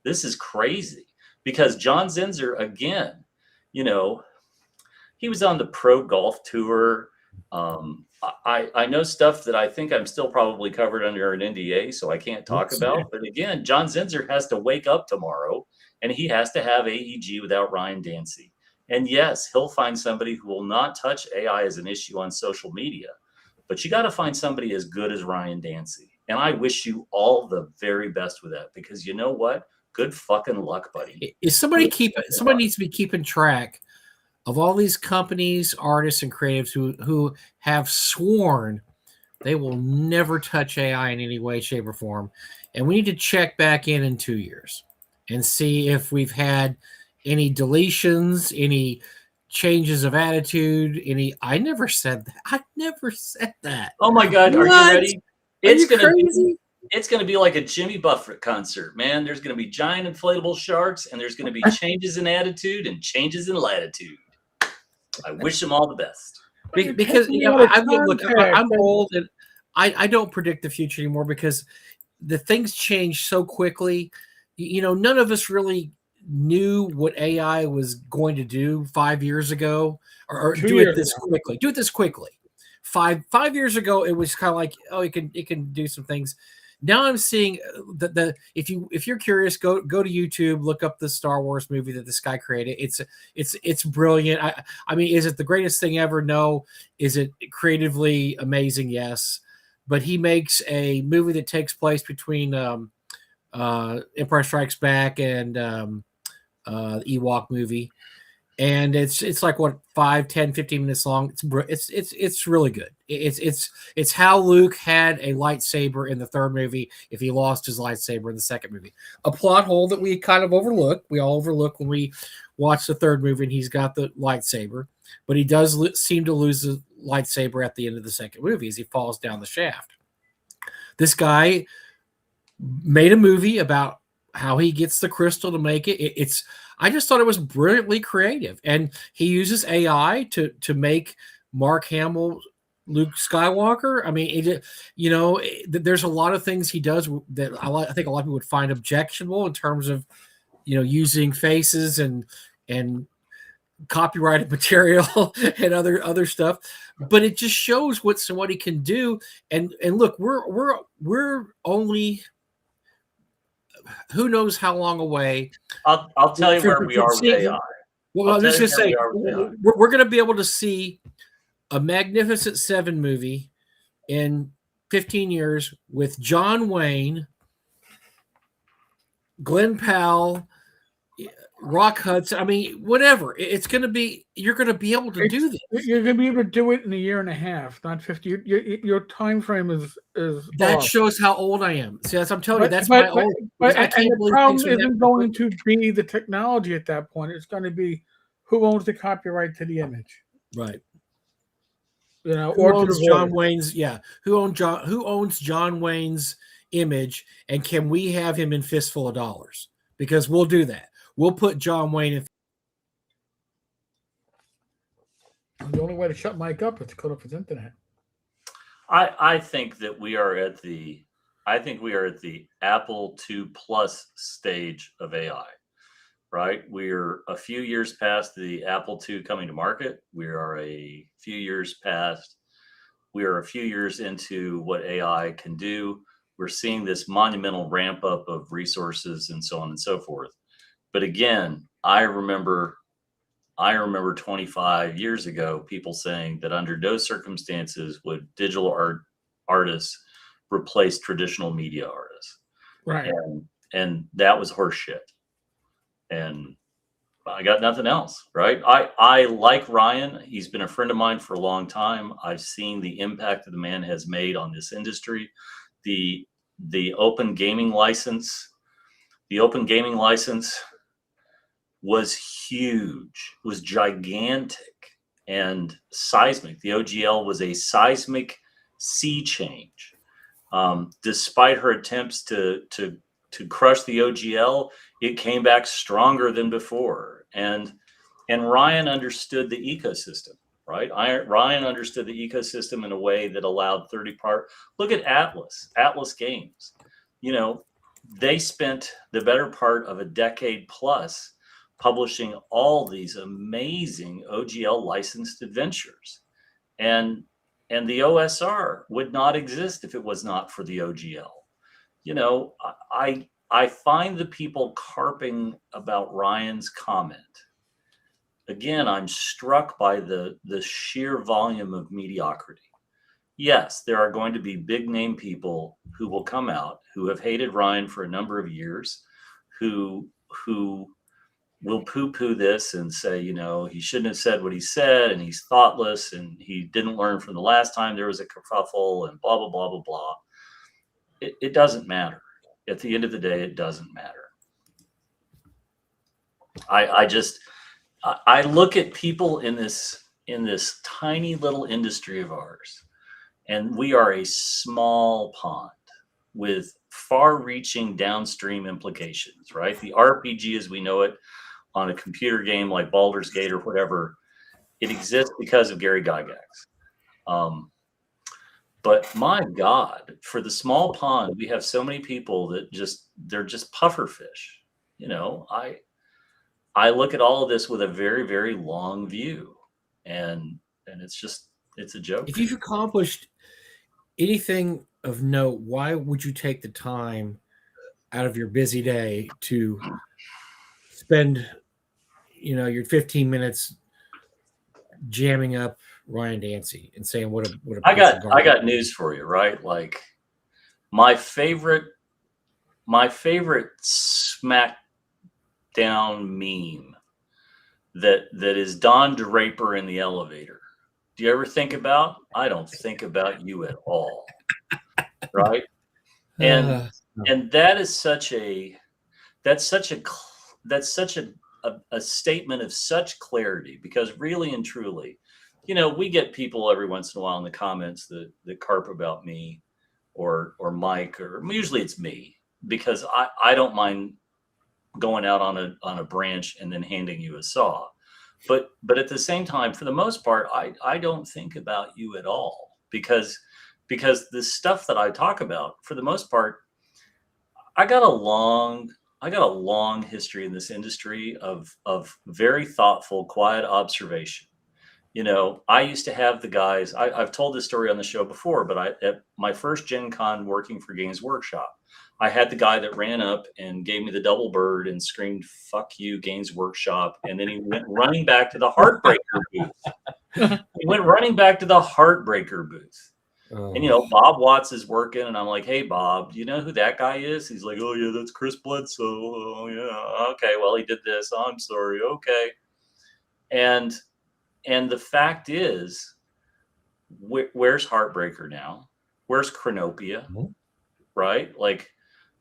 This is crazy. Because John Zinser, again, you know, he was on the Pro Golf Tour. I know stuff that I think I'm still probably covered under an NDA, so I can't talk about. But again, John Zinser has to wake up tomorrow, and he has to have AEG without Ryan Dancy. And yes, he'll find somebody who will not touch AI as an issue on social media. But you got to find somebody as good as Ryan Dancy. And I wish you all the very best with that, because you know what? Good fucking luck, buddy. Is somebody needs to be keeping track of all these companies, artists, and creatives who have sworn they will never touch AI in any way, shape, or form. And we need to check back in 2 years and see if we've had any deletions, any changes of attitude, I never said that. Oh my God, what? Are you ready? It's going to be like a Jimmy Buffett concert, man. There's going to be giant inflatable sharks, and there's going to be changes in attitude and changes in latitude. I wish them all the best. Because I'm old, and I don't predict the future anymore, because the things change so quickly. You know, none of us really knew what AI was going to do 5 years ago, or do it this quickly. Five years ago, it was kind of like, oh, it can do some things. Now I'm seeing if you're curious, go to YouTube, look up the Star Wars movie that this guy created. It's brilliant. I mean, is it the greatest thing ever? No. Is it creatively amazing? Yes. But he makes a movie that takes place between Empire Strikes Back and Ewok movie. And it's like, what, 5, 10, 15 minutes long. It's really good. It's how Luke had a lightsaber in the third movie if he lost his lightsaber in the second movie. A plot hole that we kind of overlook. We all overlook when we watch the third movie and he's got the lightsaber, but he does seem to lose the lightsaber at the end of the second movie as he falls down the shaft. This guy made a movie about how he gets the crystal to make it. I just thought it was brilliantly creative, and he uses AI to make Mark Hamill Luke Skywalker. I mean, there's a lot of things he does that I think a lot of people would find objectionable in terms of, using faces and copyrighted material and other stuff. but it just shows what somebody can do. And look, we're only who knows how long away. I'll tell you where we are with seeing, AI. well, I'm just going to say AI. we're going to be able to see a Magnificent Seven movie in 15 years with John Wayne, Glenn Powell, Rock Hudson. I mean, whatever. It's going to be. You're going to be able to do this. You're going to be able to do it in a year and a half, not 50. Your time frame is That off. shows how old I am. See, as I'm telling you, that's but, my old. But, I can't and the believe problem isn't going to be the technology at that point. It's going to be who owns the copyright to the image, right? You know, Who or owns to the John voice. Wayne's? Yeah, who owns John Wayne's image, and can we have him in Fistful of Dollars? Because we'll do that. We'll put John Wayne in. The only way to shut Mike up is to cut off his internet. I think that we are at the Apple II Plus stage of AI, right? We're a few years past the Apple II coming to market. We are a few years into what AI can do. We're seeing this monumental ramp up of resources and so on and so forth. But again, I remember 25 years ago, people saying that under no circumstances would digital artists replace traditional media artists. Right. And that was horseshit. And I got nothing else, right? I like Ryan. He's been a friend of mine for a long time. I've seen the impact that the man has made on this industry. The open gaming license, was huge, was gigantic and seismic. The OGL was a seismic sea change. Despite her attempts to crush the OGL, it came back stronger than before. And Ryan understood the ecosystem, right? Ryan understood the ecosystem in a way that allowed 30-part. Look at Atlas Games. You know, they spent the better part of a decade plus publishing all these amazing OGL licensed adventures. And the OSR would not exist if it was not for the OGL. You know, I find the people carping about Ryan's comment. Again, I'm struck by the sheer volume of mediocrity. Yes, there are going to be big name people who will come out who have hated Ryan for a number of years, who will poo-poo this and say, you know, he shouldn't have said what he said, and he's thoughtless, and he didn't learn from the last time there was a kerfuffle, and blah, blah, blah, blah, blah. It doesn't matter. At the end of the day, it doesn't matter. I look at people in this tiny little industry of ours, and we are a small pond with far-reaching downstream implications, right? The RPG as we know it on a computer game like Baldur's Gate or whatever, it exists because of Gary Gygax. But my God, for the small pond, we have so many people that they're just puffer fish. You know, I look at all of this with a very, very long view, and it's a joke. If you've accomplished anything of note, why would you take the time out of your busy day to spend, you know, your 15 minutes jamming up Ryan Dancy and saying what a I got news for you, right? Like my favorite smackdown meme that is Don Draper in the elevator. Do you ever think about? I don't think about you at all. Right? And that is such a statement of such clarity, because really and truly, you know, we get people every once in a while in the comments that carp about me or Mike, or usually it's me, because I don't mind going out on a branch and then handing you a saw. But at the same time, for the most part, I don't think about you at all, because the stuff that I talk about, for the most part, I got a long history in this industry of very thoughtful, quiet observation. You know, I used to have the guys, I've told this story on the show before, but at my first Gen Con working for Games Workshop, I had the guy that ran up and gave me the double bird and screamed, "Fuck you, Games Workshop." And then he went running back to the Heartbreaker booth. He went running back to the Heartbreaker booth. And, you know, Bob Watts is working, and I'm like, "Hey, Bob, do you know who that guy is?" He's like, "Oh, yeah, that's Chris Bledsoe. Oh, yeah. Okay, well, he did this. Oh, I'm sorry. Okay." And the fact is, where's Heartbreaker now? Where's Chronopia? Right? Like,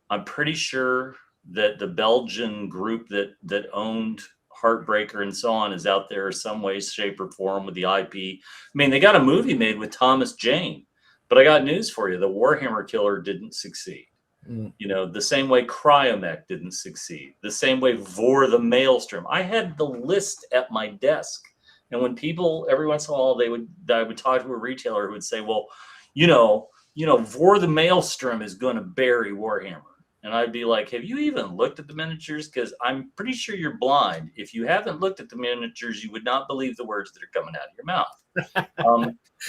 I'm pretty sure that the Belgian group that owned Heartbreaker and so on is out there some way, shape, or form with the IP. I mean, they got a movie made with Thomas Jane, but I got news for you: the Warhammer Killer didn't succeed. You know, the same way Cryomech didn't succeed, the same way Vor the Maelstrom. I had the list at my desk, and when people every once in a while I would talk to a retailer who would say, "Well, you know, Vor the Maelstrom is going to bury Warhammer." And I'd be like, "Have you even looked at the miniatures? Because I'm pretty sure you're blind. If you haven't looked at the miniatures, you would not believe the words that are coming out of your mouth."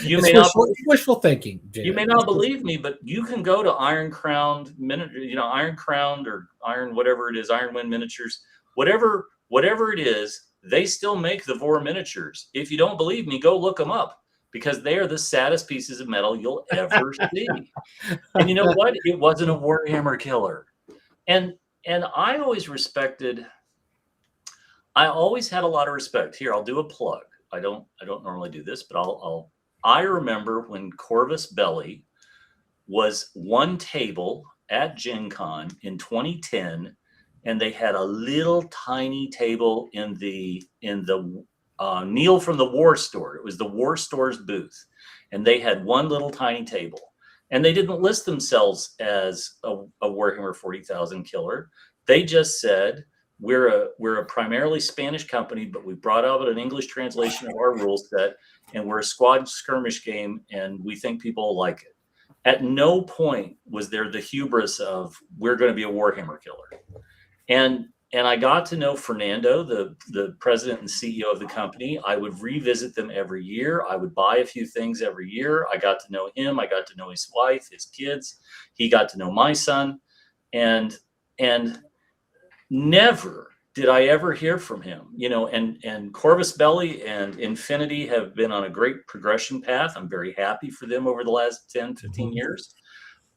You may not. Wishful thinking. You may not believe me, but you can go to Iron Crowned Iron Crowned or Iron whatever it is, Iron Wind Miniatures, whatever it is, they still make the Vor miniatures. If you don't believe me, go look them up, because they are the saddest pieces of metal you'll ever see. And you know what? It wasn't a Warhammer Killer. And I always had a lot of respect. Here, I'll do a plug. I don't normally do this, but I remember when Corvus Belli was one table at Gen Con in 2010, and they had a little tiny table in the Neil from the War Store. It was the War Store's booth, and they had one little tiny table, and they didn't list themselves as a Warhammer 40,000 killer. They just said, we're a primarily Spanish company, but we brought out an English translation of our rule set, and we're a squad skirmish game, and we think people will like it. At no point was there the hubris of, we're going to be a Warhammer killer. And I got to know Fernando, the president and CEO of the company. I would revisit them every year. I would buy a few things every year. I got to know him. I got to know his wife, his kids. He got to know my son. And never did I ever hear from him, you know, and Corvus Belli and Infinity have been on a great progression path. I'm very happy for them over the last 10, 15 years.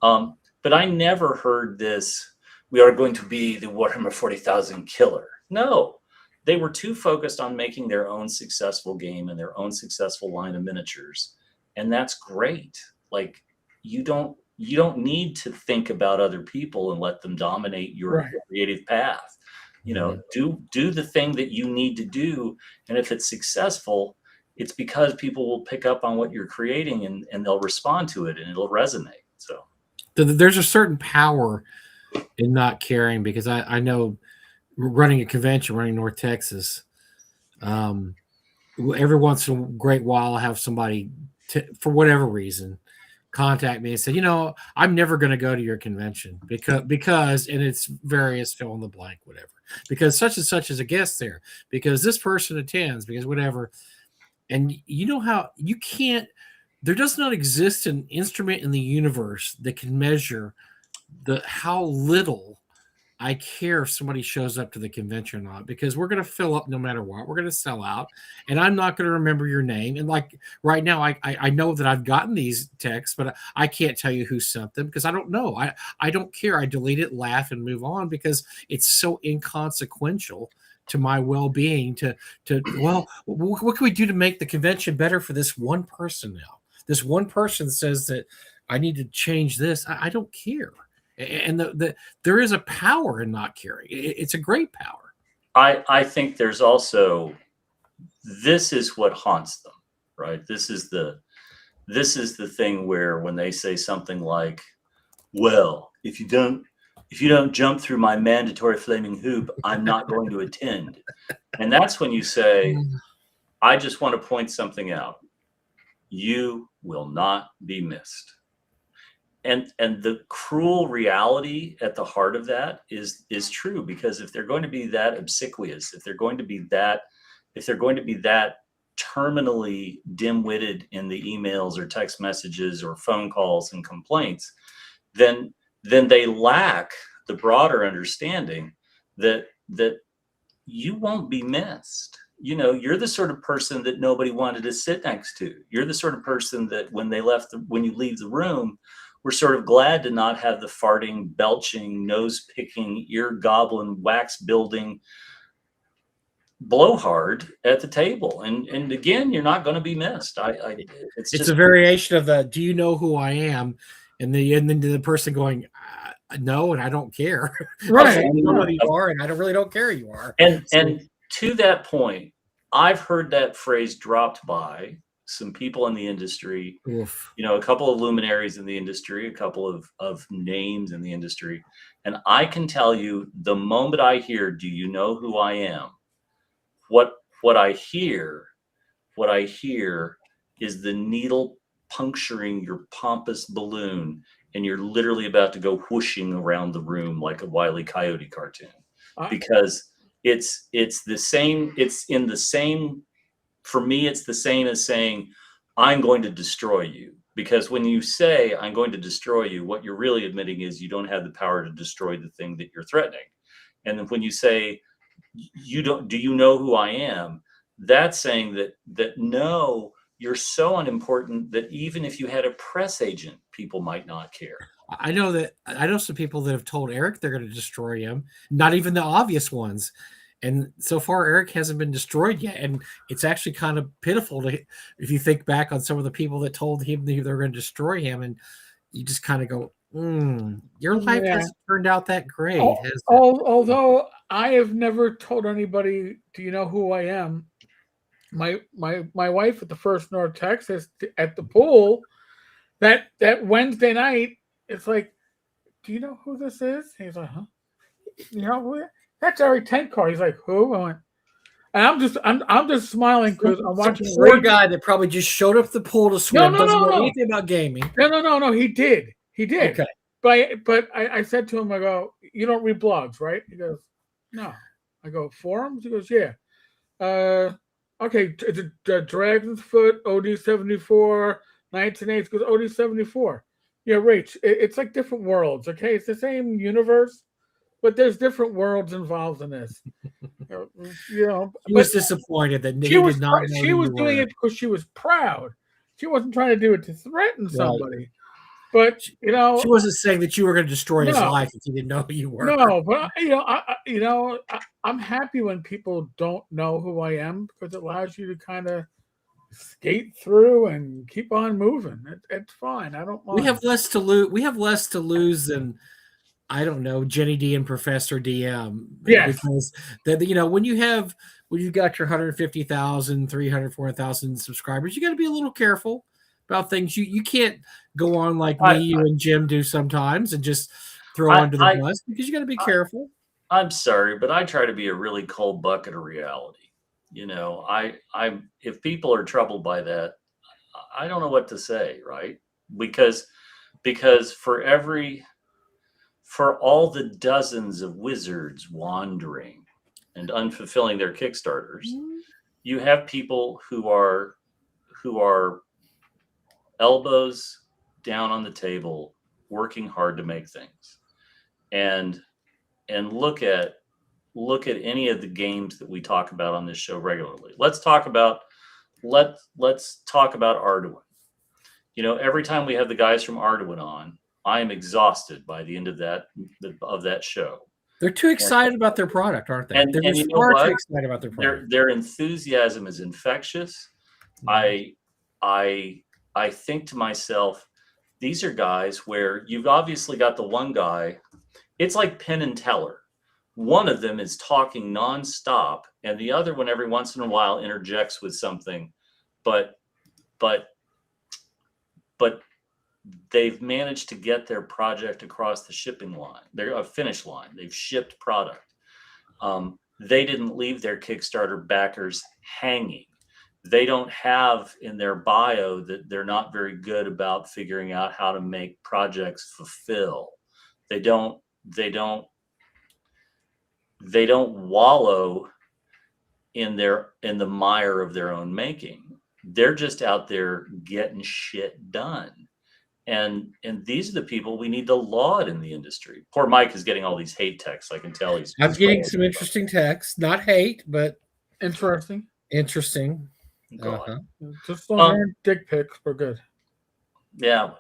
But I never heard this, we are going to be the Warhammer 40,000 killer. No, they were too focused on making their own successful game and their own successful line of miniatures. And that's great. Like, you don't need to think about other people and let them dominate your creative path. You know, do the thing that you need to do. And if it's successful, it's because people will pick up on what you're creating and they'll respond to it and it'll resonate. So there's a certain power in not caring, because I know running a convention, running North Texas, every once in a great while I have somebody for whatever reason contact me and say, you know, I'm never going to go to your convention because and it's various fill in the blank, whatever, because such and such is a guest there, because this person attends, because whatever. And you know how you can't, there does not exist an instrument in the universe that can measure how little I care if somebody shows up to the convention or not, because we're going to fill up no matter what. We're going to sell out, and I'm not going to remember your name. And like right now, I know that I've gotten these texts, but I can't tell you who sent them because I don't know. I don't care. I delete it, laugh, and move on, because it's so inconsequential to my well-being. Well, what can we do to make the convention better for this one person now? This one person says that I need to change this. I don't care. And there is a power in not caring. It's a great power. I think there's also, this is what haunts them, right? This is the thing where when they say something like, well, if you don't jump through my mandatory flaming hoop, I'm not going to attend. And that's when you say, I just want to point something out. You will not be missed. And the cruel reality at the heart of that is true, because if they're going to be that obsequious, if they're going to be that terminally dim-witted in the emails or text messages or phone calls and complaints, then they lack the broader understanding that you won't be missed. You know, you're the sort of person that nobody wanted to sit next to. You're the sort of person that when you leave the room, we're sort of glad to not have the farting, belching, nose picking, ear gobbling, wax building blowhard at the table. And again, you're not going to be missed. It's just a variation of the "Do you know who I am?" and then the person going, "No, and I don't care." Right. I don't know who you are, and I really don't care who you are. And to that point, I've heard that phrase dropped by some people in the industry. Oof. You know, a couple of luminaries in the industry, a couple of names in the industry. And I can tell you, the moment I hear, "Do you know who I am?" What I hear is the needle puncturing your pompous balloon, and you're literally about to go whooshing around the room like a Wile E. Coyote cartoon. Because it's the same, for me, it's the same as saying, "I'm going to destroy you." Because when you say, "I'm going to destroy you," what you're really admitting is you don't have the power to destroy the thing that you're threatening. And then when you say, "Do you know who I am?" That's saying that no, you're so unimportant that even if you had a press agent, people might not care. I know some people that have told Eric they're going to destroy him, not even the obvious ones. And so far, Eric hasn't been destroyed yet. And it's actually kind of pitiful if you think back on some of the people that told him they were going to destroy him, and you just kind of go, your life hasn't turned out that great. Although I have never told anybody, "Do you know who I am?" My wife at the First North Texas at the pool that Wednesday night, it's like, "Do you know who this is?" He's like, "Huh? You know who? That's Eric Tenkar." He's like, "Who?" I went, and I'm just smiling because I'm watching. Poor guy that probably just showed up at the pool to swim. Doesn't know anything about gaming. No. He did. Okay. But I said to him, I go, "You don't read blogs, right?" He goes, "No." I go, "Forums?" He goes, "Yeah." Okay, the Dragon's Foot, OD74, 1980s goes OD74. Yeah, Rach, it's like different worlds, okay? It's the same universe, but there's different worlds involved in this. You know, he was disappointed that he did not know she was doing it because she was proud. She wasn't trying to do it to threaten somebody. But you know, she wasn't saying that you were going to destroy his life if he didn't know who you were. No, but I'm happy when people don't know who I am because it allows you to kind of skate through and keep on moving. It's fine. I don't mind. We have less to lose. We have less to lose than, I don't know, Jenny D and Professor DM. Yes. Because when you've got your 150,000, 300, 400,000 subscribers, you got to be a little careful about things. You can't go on like you and Jim do sometimes and just throw under the bus, because you got to be careful. I'm sorry, but I try to be a really cold bucket of reality. You know, if people are troubled by that, I don't know what to say, right? Because for all the dozens of wizards wandering and unfulfilling their Kickstarters, you have people who are elbows down on the table, working hard to make things. And look at any of the games that we talk about on this show regularly. Let's talk about Arduin. You know, every time we have the guys from Arduin on, I am exhausted by the end of that show. They're too excited about their product, aren't they? And They're you know far what? too excited about their product. Their enthusiasm is infectious. I think to myself, these are guys where you've obviously got the one guy. It's like Penn and Teller. One of them is talking nonstop, and the other one every once in a while interjects with something, but they've managed to get their project across the shipping line. They're a finish line. They've shipped product. They didn't leave their Kickstarter backers hanging. They don't have in their bio that they're not very good about figuring out how to make projects fulfill. They don't wallow in the mire of their own making. They're just out there getting shit done. And these are the people we need to laud in the industry. Poor Mike is getting all these hate texts. I can tell he's getting some interesting texts, not hate, but Interesting. God. Just don't dick pics. We're good. Yeah.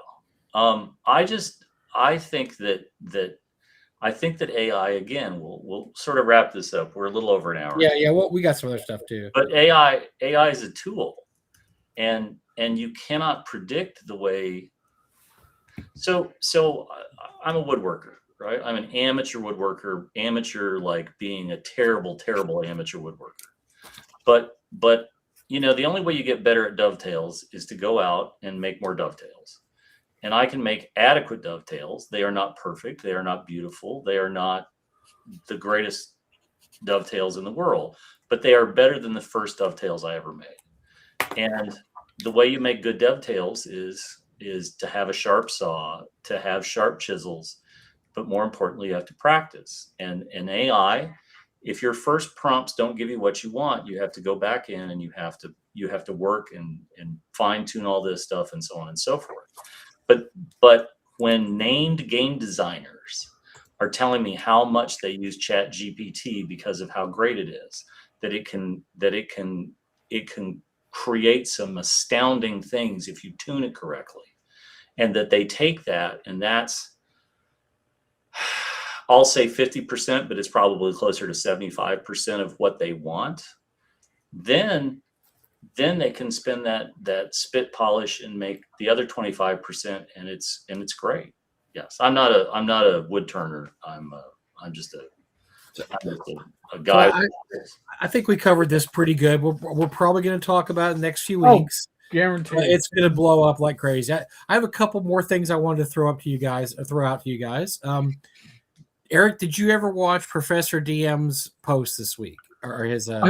I think that AI, again, we'll sort of wrap this up. We're a little over an hour. Yeah. Well, we got some other stuff too. But AI is a tool, and you cannot predict the way. So I'm a woodworker, right? I'm an amateur woodworker, like being a terrible, terrible amateur woodworker. But the only way you get better at dovetails is to go out and make more dovetails. And I can make adequate dovetails. They are not perfect. They are not beautiful. They are not the greatest dovetails in the world, but they are better than the first dovetails I ever made. And the way you make good dovetails is to have a sharp saw, to have sharp chisels, but more importantly, you have to practice. And AI, if your first prompts don't give you what you want, you have to go back in and you have to work and fine tune all this stuff and so on and so forth. But when named game designers are telling me how much they use Chat GPT because of how great it is, that it can create some astounding things if you tune it correctly, and that they take that, and that's, I'll say 50%, but it's probably closer to 75% of what they want, then they can spend that spit polish and make the other 25%, and it's great. Yes, I'm not a wood turner. I'm just a guy. So I think we covered this pretty good. We're probably going to talk about it in the next few weeks. Guaranteed. It's going to blow up like crazy. I have a couple more things I wanted to throw out to you guys. Eric, did you ever watch Professor DM's post this week or his? I'm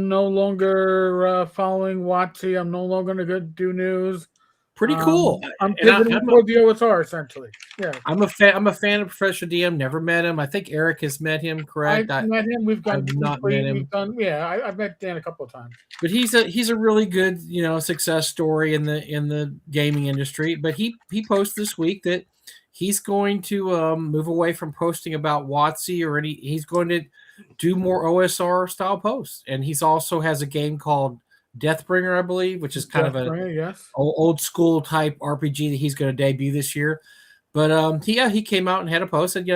no longer following Watsy. I'm no longer going to do news. Pretty cool. I'm pivoting toward the OSR essentially. Yeah, I'm a fan of Professor DM. Never met him. I think Eric has met him. Correct? I've met him. I've not met him. I've met Dan a couple of times. But he's a really good success story in the gaming industry. But he posted this week that he's going to move away from posting about Watsy or he's going to do more OSR style posts. And he's also has a game called Deathbringer, I believe, which is kind of an old school type RPG that he's going to debut this year. But he came out and had a post and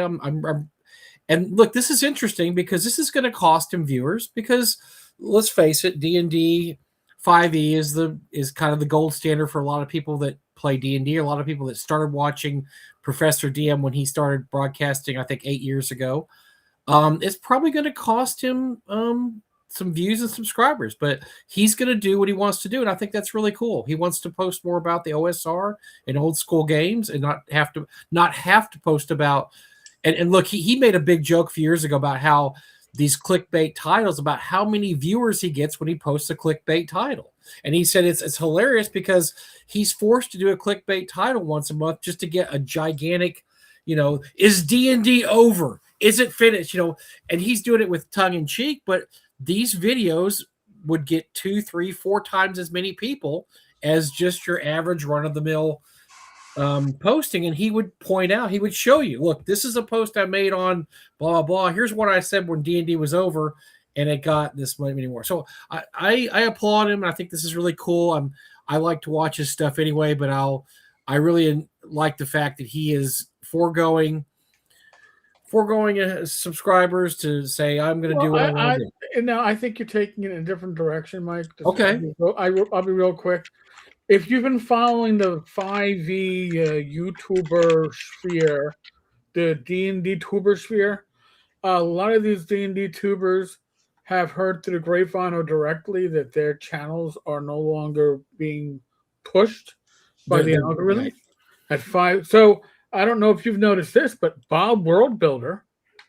and look, this is interesting because this is going to cost him viewers because let's face it, D&D 5e is kind of the gold standard for a lot of people that play D&D. A lot of people that started watching Professor DM when he started broadcasting, I think 8 years ago. It's probably going to cost him some views and subscribers, but he's going to do what he wants to do, and I think that's really cool. He wants to post more about the OSR and old school games, and not have to post about. And look, he made a big joke a few years ago about how these clickbait titles, about how many viewers he gets when he posts a clickbait title, and he said it's hilarious because he's forced to do a clickbait title once a month just to get a gigantic, is D&D over? Is it finished? And he's doing it with tongue in cheek, but these videos would get 2, 3, 4 times as many people as just your average run-of-the-mill posting. And he would point out, he would show you, look, this is a post I made on blah, blah. Here's what I said when D&D was over, and it got this many more. So I applaud him, and I think this is really cool. I like to watch his stuff anyway, but I really like the fact that he is foregoing subscribers to say I'm going to do what I want to do. Now I think you're taking it in a different direction, Mike. Okay, I'll be real quick. If you've been following the 5e YouTuber sphere, the D&D tuber sphere, a lot of these D&D tubers have heard through the grapevine or directly that their channels are no longer being pushed by the algorithm right. at 5. So I don't know if you've noticed this, but Bob Worldbuilder,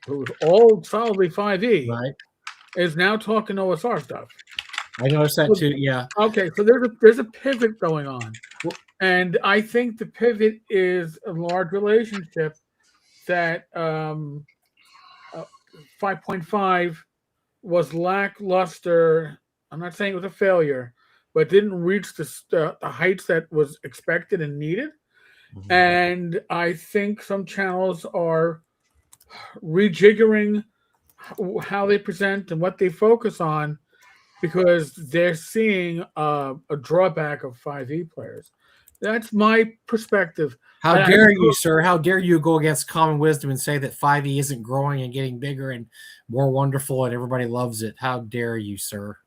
who's all solidly 5e, right, is now talking OSR stuff. I noticed that too. Yeah. Okay, so there's a pivot going on, and I think the pivot is a large relationship that 5.5 was lackluster. I'm not saying it was a failure, but didn't reach the heights that was expected and needed. Mhm. And I think some channels are rejiggering how they present and what they focus on because they're seeing a drawback of 5e players. That's my perspective. How dare you, sir? How dare you go against common wisdom and say that 5e isn't growing and getting bigger and more wonderful and everybody loves it? How dare you, sir?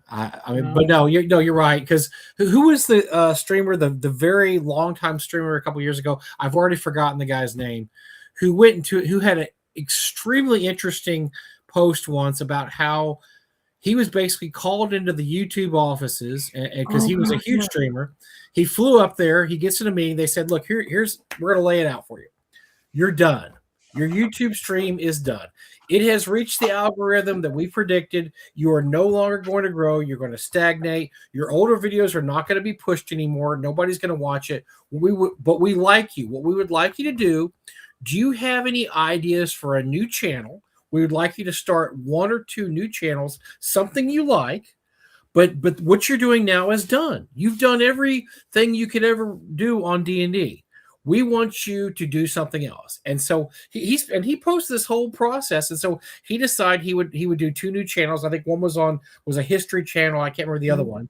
I mean, but no, you're right. Because who was the streamer, the very long time streamer a couple years ago? I've already forgotten the guy's name. Who had an extremely interesting post once about how he was basically called into the YouTube offices because he was a huge streamer. He flew up there. He gets in a meeting. They said, "Look, here's we're going to lay it out for you. You're done. Your YouTube stream is done. It has reached the algorithm that we predicted. You are no longer going to grow. You're going to stagnate. Your older videos are not going to be pushed anymore. Nobody's going to watch it. But we like you. What we would like you to do you have any ideas for a new channel? We would like you to start 1 or 2 new channels, something you like. But what you're doing now is done. You've done everything you could ever do on D&D. We want you to do something else." And so he posted this whole process. And so he decided he would do 2 new channels. I think one was a history channel. I can't remember the other one.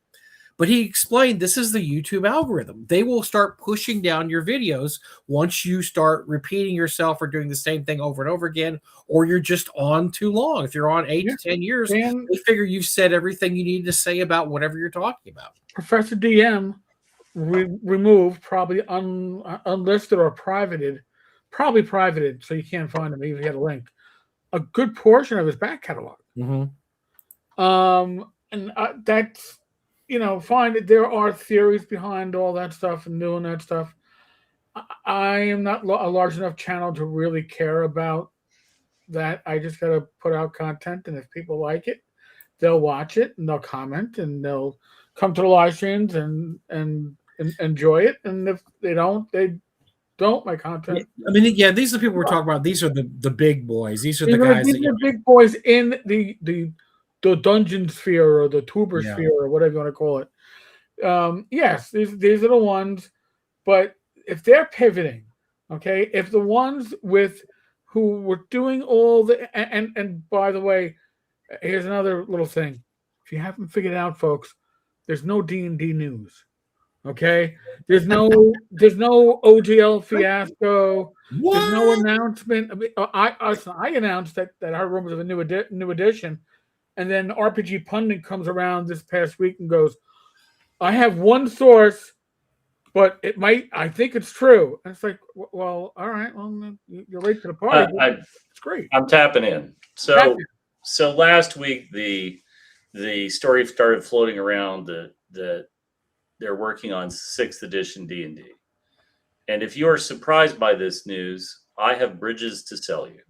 But he explained this is the YouTube algorithm. They will start pushing down your videos once you start repeating yourself or doing the same thing over and over again, or you're just on too long. If you're on 8 to 10 years, they figure you've said everything you need to say about whatever you're talking about. Professor DM removed, probably unlisted or privated, so you can't find him even if you had a link, a good portion of his back catalog. Mm-hmm. And that's, fine. There are theories behind all that stuff and doing that stuff. I am not a large enough channel to really care about that. I just got to put out content, and if people like it, they'll watch it and they'll comment and they'll come to the live streams and enjoy it. And if they don't, they don't. My content. I mean, yeah, these are the people we're talking about. These are the big boys. These are the guys. These are big boys in the dungeon sphere or the tuber sphere or whatever you want to call it. Yes, these are the ones. But if they're pivoting, okay, if the ones who were doing all the and by the way, here's another little thing. If you haven't figured it out, folks, there's no D&D news. Okay, there's no OGL fiasco. What? There's no announcement. I announced that our room was a new edition, and then RPG Pundit comes around this past week and goes, "I have one source, but I think it's true." And it's like, well, all right, well, you're late to the party. It's great. I'm tapping in. So last week the story started floating around that they're working on 6th edition D&D. And if you are surprised by this news, I have bridges to sell you,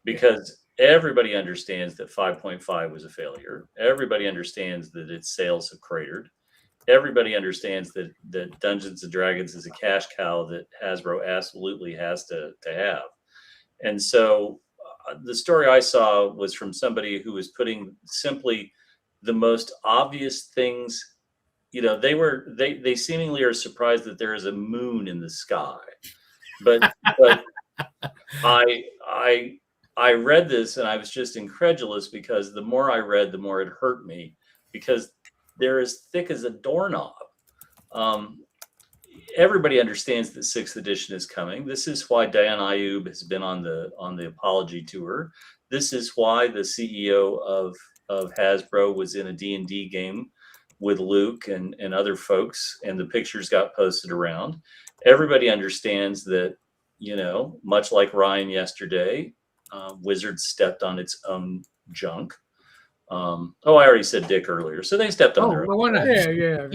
because everybody understands that 5.5 was a failure. Everybody understands that its sales have cratered. Everybody understands that Dungeons and Dragons is a cash cow that Hasbro absolutely has to have. And so the story I saw was from somebody who was putting simply the most obvious things. They seemingly are surprised that there is a moon in the sky, but I read this and I was just incredulous, because the more I read, the more it hurt me, because they're as thick as a doorknob. Everybody understands that 6th edition is coming. This is why Dan Ayub has been on the apology tour. This is why the CEO of Hasbro was in a D&D game with Luke and other folks, and the pictures got posted around. Everybody understands that, much like Ryan yesterday, Wizards stepped on its own junk. I already said Dick earlier, so they stepped on their own. Yeah.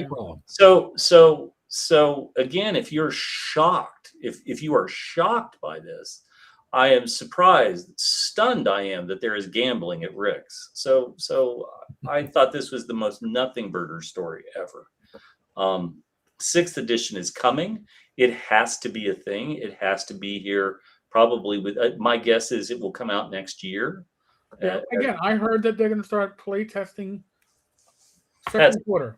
So again, if you're shocked, if you are shocked by this, I am surprised, stunned I am that there is gambling at Rick's. So I thought this was the most nothing burger story ever. 6th edition is coming. It has to be a thing. It has to be here probably with my guess is it will come out next year. Yeah. Again, I heard that they're going to start play testing That's second quarter.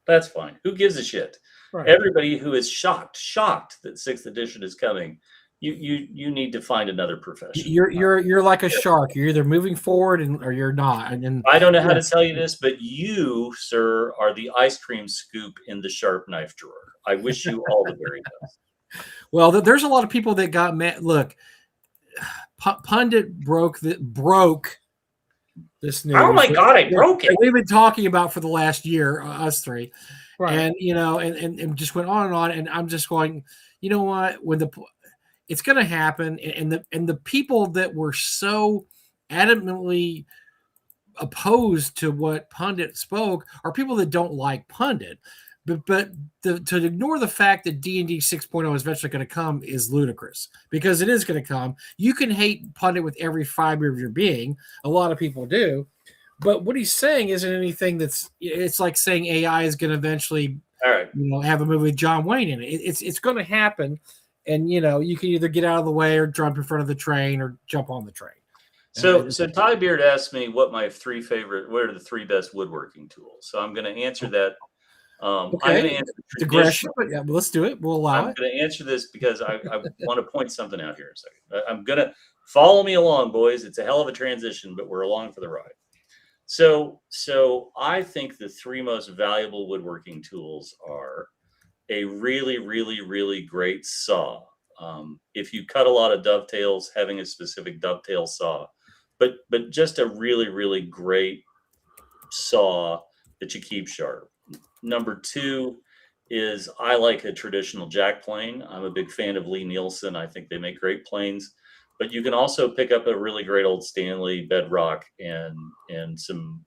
That's fine. Who gives a shit? Right. Everybody who is shocked that 6th edition is coming, you need to find another profession. You're like a shark. You're either moving forward or you're not. And I don't know how to tell you this, but you, sir, are the ice cream scoop in the sharp knife drawer. I wish you all the very best. Well, there's a lot of people that got mad. Look, Pundit broke this news. Oh my God, I broke it. We've been talking about for the last year, us three. Right. And and just went on and on. And I'm just going, you know what? It's going to happen, and the people that were so adamantly opposed to what Pundit spoke are people that don't like Pundit. But to ignore the fact that D&D 6.0 is eventually going to come is ludicrous, because it is going to come. You can hate Pundit with every fiber of your being. A lot of people do. But what he's saying isn't anything it's like saying AI is going to eventually have a movie with John Wayne in it. It's going to happen. And, you can either get out of the way or jump in front of the train or jump on the train. So Ty Beard asked me what are the 3 best woodworking tools. So I'm going to answer that. I'm going to answer digression, but yeah, let's do it. We'll allow it. I'm going to answer this because I want to point something out here in a second. I'm going to follow me along, boys. It's a hell of a transition, but we're along for the ride. So I think the 3 most valuable woodworking tools are a really, really, really great saw. If you cut a lot of dovetails, having a specific dovetail saw, but just a really, really great saw that you keep sharp. Number 2 is I like a traditional jack plane. I'm a big fan of Lee Nielsen. I think they make great planes, but you can also pick up a really great old Stanley Bedrock and some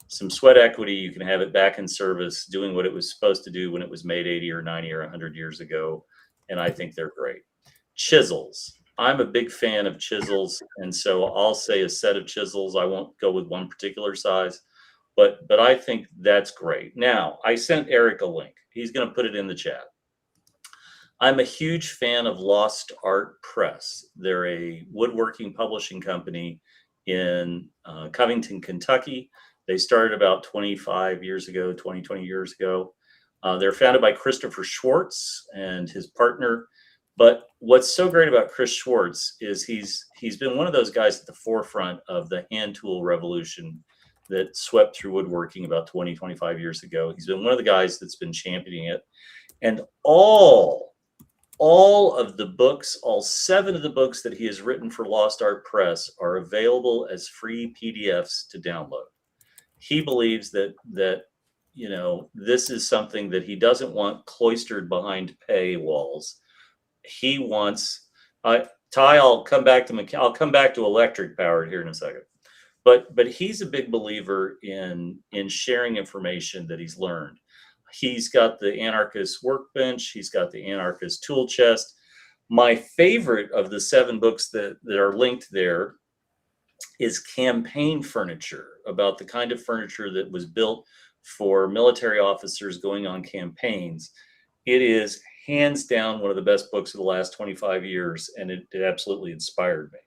sweat equity. You can have it back in service doing what it was supposed to do when it was made 80 or 90 or 100 years ago. And I think they're great. Chisels. I'm a big fan of chisels. And so I'll say a set of chisels. I won't go with one particular size, but I think that's great. Now, I sent Eric a link. He's going to put it in the chat. I'm a huge fan of Lost Art Press. They're a woodworking publishing company in Covington, Kentucky. They started about 20 years ago. They're founded by Christopher Schwartz and his partner. But what's so great about Chris Schwartz is he's been one of those guys at the forefront of the hand tool revolution that swept through woodworking about 25 years ago. He's been one of the guys that's been championing it. And all of the books, all 7 of the books that he has written for Lost Art Press are available as free PDFs to download. He believes that this is something that he doesn't want cloistered behind paywalls. He wants Ty. I'll come back to electric powered here in a second, but he's a big believer in sharing information that he's learned. He's got the Anarchist workbench. He's got the Anarchist tool chest. My favorite of the 7 books that are linked there is Campaign Furniture, about the kind of furniture that was built for military officers going on campaigns. It is hands down one of the best books of the last 25 years, and it absolutely inspired me.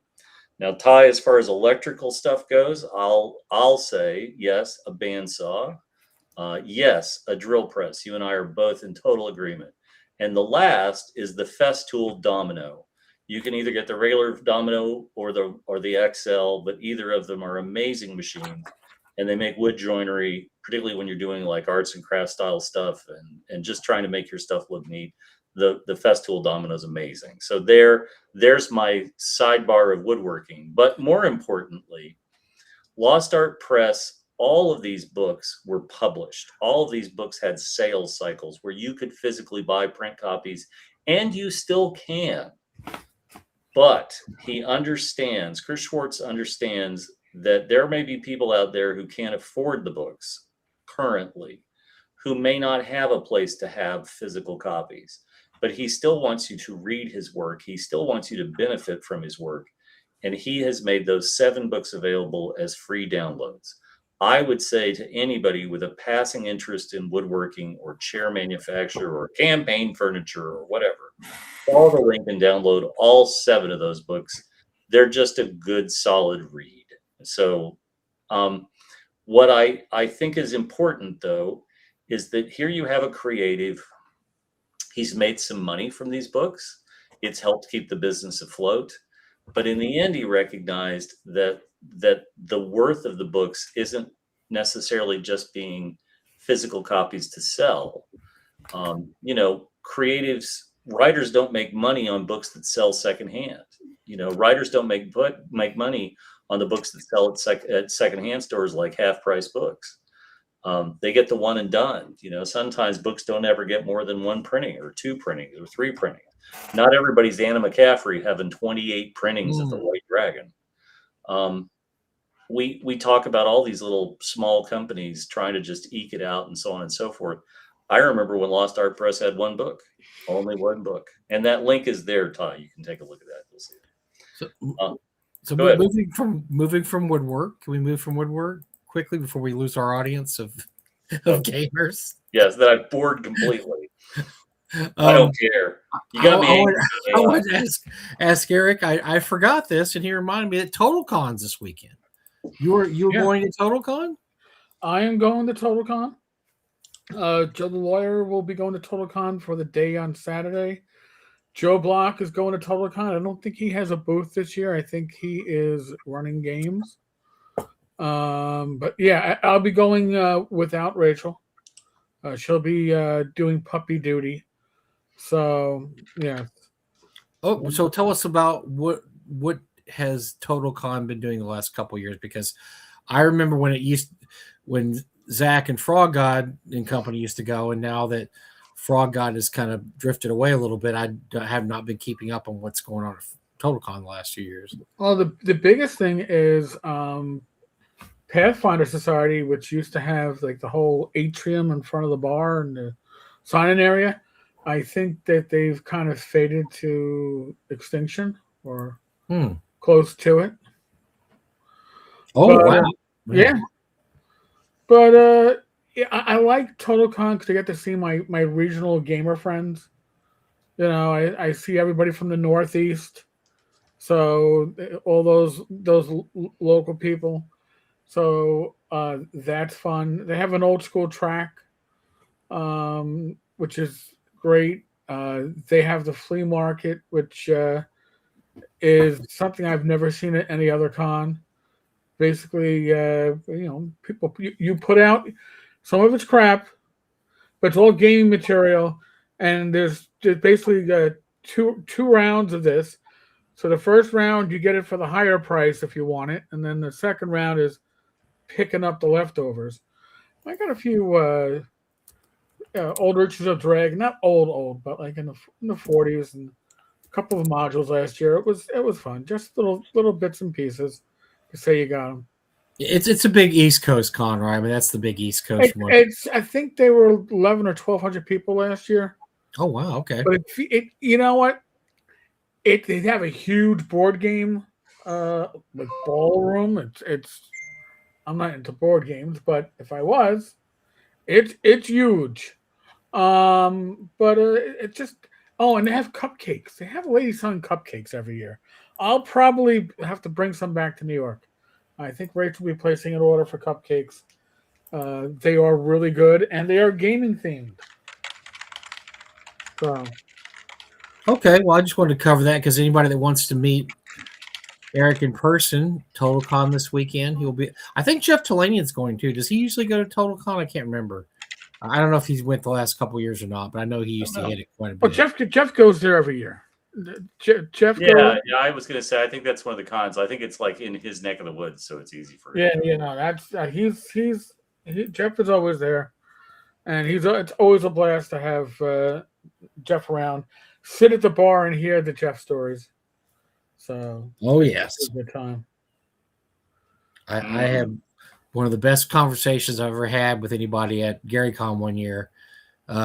Now, Ty, as far as electrical stuff goes, I'll say yes, a bandsaw, yes, a drill press. You and I are both in total agreement. And the last is the Festool Domino. You can either get the regular Domino or the XL, but either of them are amazing machines, and they make wood joinery, particularly when you're doing like arts and crafts style stuff and just trying to make your stuff look neat. The Festool Domino is amazing. So there's my sidebar of woodworking. But more importantly, Lost Art Press, all of these books were published. All of these books had sales cycles where you could physically buy print copies, and you still can. But Chris Schwartz understands that there may be people out there who can't afford the books currently, who may not have a place to have physical copies, but he still wants you to read his work. He still wants you to benefit from his work. And he has made those 7 books available as free downloads. I would say to anybody with a passing interest in woodworking or chair manufacture or campaign furniture or whatever, follow the link and download all 7 of those books. They're just a good, solid read. So, what I think is important, though, is that here you have a creative. He's made some money from these books. It's helped keep the business afloat. But in the end, he recognized that the worth of the books isn't necessarily just being physical copies to sell. Creatives, writers don't make money on books that sell secondhand. Writers don't make money on the books that sell at secondhand stores like half price books. They get the one and done. Sometimes books don't ever get more than 1 printing or 2 printings or 3 printings. Not everybody's Anna McCaffrey having 28 printings of the White Dragon. We talk about all these little small companies trying to just eke it out and so on and so forth. I remember when Lost Art Press had 1 book, only 1 book, and that link is there, Ty. You can take a look at that. You'll see it. So moving from woodwork, can we move from woodwork quickly before we lose our audience of gamers? Yes, that I've bored completely. I don't care. You gotta be angry. I want to ask Eric. I forgot this, and he reminded me that TotalCon's this weekend. You're going to TotalCon? I am going to TotalCon. Joe the lawyer will be going to TotalCon for the day on Saturday. Joe Block is going to TotalCon. I don't think he has a booth this year. I think he is running games. But yeah, I'll be going without Rachel. She'll be doing puppy duty. So yeah. Oh, so tell us about what has TotalCon been doing the last couple of years? Because I remember when Zach and Frog God and company used to go, and now that Frog God has kind of drifted away a little bit, I have not been keeping up on what's going on at TotalCon the last few years. Well, the biggest thing is Pathfinder Society, which used to have like the whole atrium in front of the bar and the sign-in area. I think that they've kind of faded to extinction or close to it. Wow. Yeah. But I like TotalCon because I get to see my regional gamer friends. I see everybody from the Northeast. So all those local people. So that's fun. They have an old school track, which is great. They have the flea market, which is something I've never seen at any other con. Basically, people you put out some of it's crap, but it's all gaming material, and there's basically two rounds of this. So the first round you get it for the higher price if you want it, and then the second round is picking up the leftovers. I got a few old Riches of Dragon, not old, but like in the 40s, and a couple of modules last year. It was fun, just little bits and pieces to say you got them. It's a big East Coast con, right? I mean, that's the big East Coast one. I think they were 11 or 1,200 people last year. Oh wow, okay. But you know what? They have a huge board game, like ballroom. It's I'm not into board games, but if I was, it's huge. But it's just and they have cupcakes. They have Lady Sun cupcakes every year. I'll probably have to bring some back to New York. I think Rachel will be placing an order for cupcakes. They are really good, and they are gaming themed. So. Okay, well, I just wanted to cover that because anybody that wants to meet Eric in person, TotalCon this weekend, he'll be. I think Jeff Talanian's going too. Does he usually go to TotalCon? I can't remember. I don't know if he's went the last couple of years or not, but I know he used to hit it quite a bit. Well, Jeff goes there every year. Jeff. Yeah. I was gonna say I think that's one of the cons. I think it's like in his neck of the woods, so it's easy for him. Yeah. No, that's Jeff is always there, and it's always a blast to have Jeff around. Sit at the bar and hear the Jeff stories. So, yes, it's a good time. I had one of the best conversations I've ever had with anybody at GaryCon one year.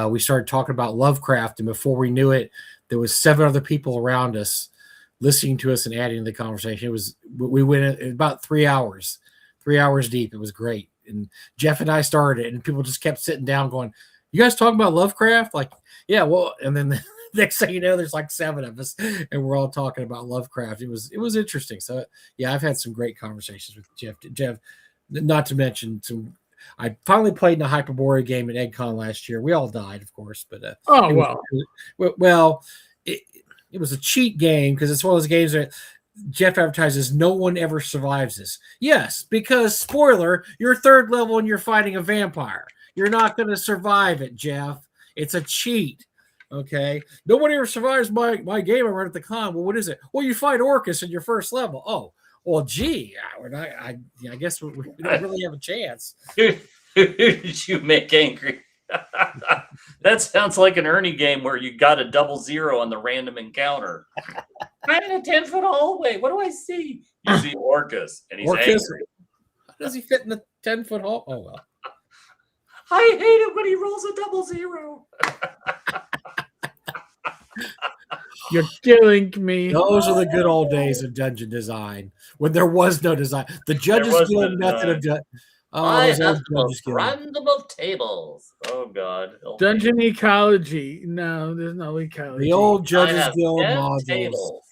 We started talking about Lovecraft, and before we knew it, there was 7 other people around us listening to us and adding to the conversation. We went about 3 hours deep. It was great. and Jeff and I started it, and people just kept sitting down going, "You guys talking about Lovecraft?" Like, yeah, well, and then the next thing you know, there's like 7 of us, and we're all talking about Lovecraft. It was interesting. So yeah, I've had some great conversations with Jeff, not to mention some. I finally played in a Hyperborea game at EggCon last year. We all died, of course, but it was a cheat game because it's one of those games that Jeff advertises no one ever survives this. Yes, because spoiler, you're 3rd level and you're fighting a vampire. You're not going to survive it, Jeff. It's a cheat. Okay. Nobody ever survives my game I run at the con. Well, what is it? Well, you fight Orcus in your 1st level. Oh, well, gee, I guess we don't really have a chance. Who did you make angry? That sounds like an Ernie game where you got a 00 on the random encounter. I'm in a 10-foot hallway. What do I see? You see Orcus, and he's angry. How does he fit in the 10-foot hall? Oh, well. I hate it when he rolls a 00. You're killing me. Those are the good old days of dungeon design when there was no design. The Judges Guild method of I have random tables. Oh God. Dungeon ecology. No, there's no ecology. The old Judges Guild modules. Tables.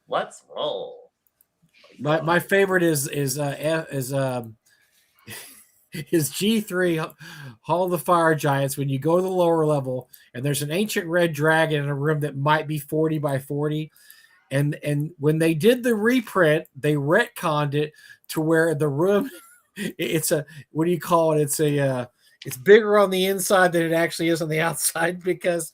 Let's roll. My favorite is G3 Hall of the Fire Giants. When you go to the lower level and there's an ancient red dragon in a room that might be 40 by 40, and when they did the reprint, they retconned it to where the room it's a, what do you call it? It's bigger on the inside than it actually is on the outside, because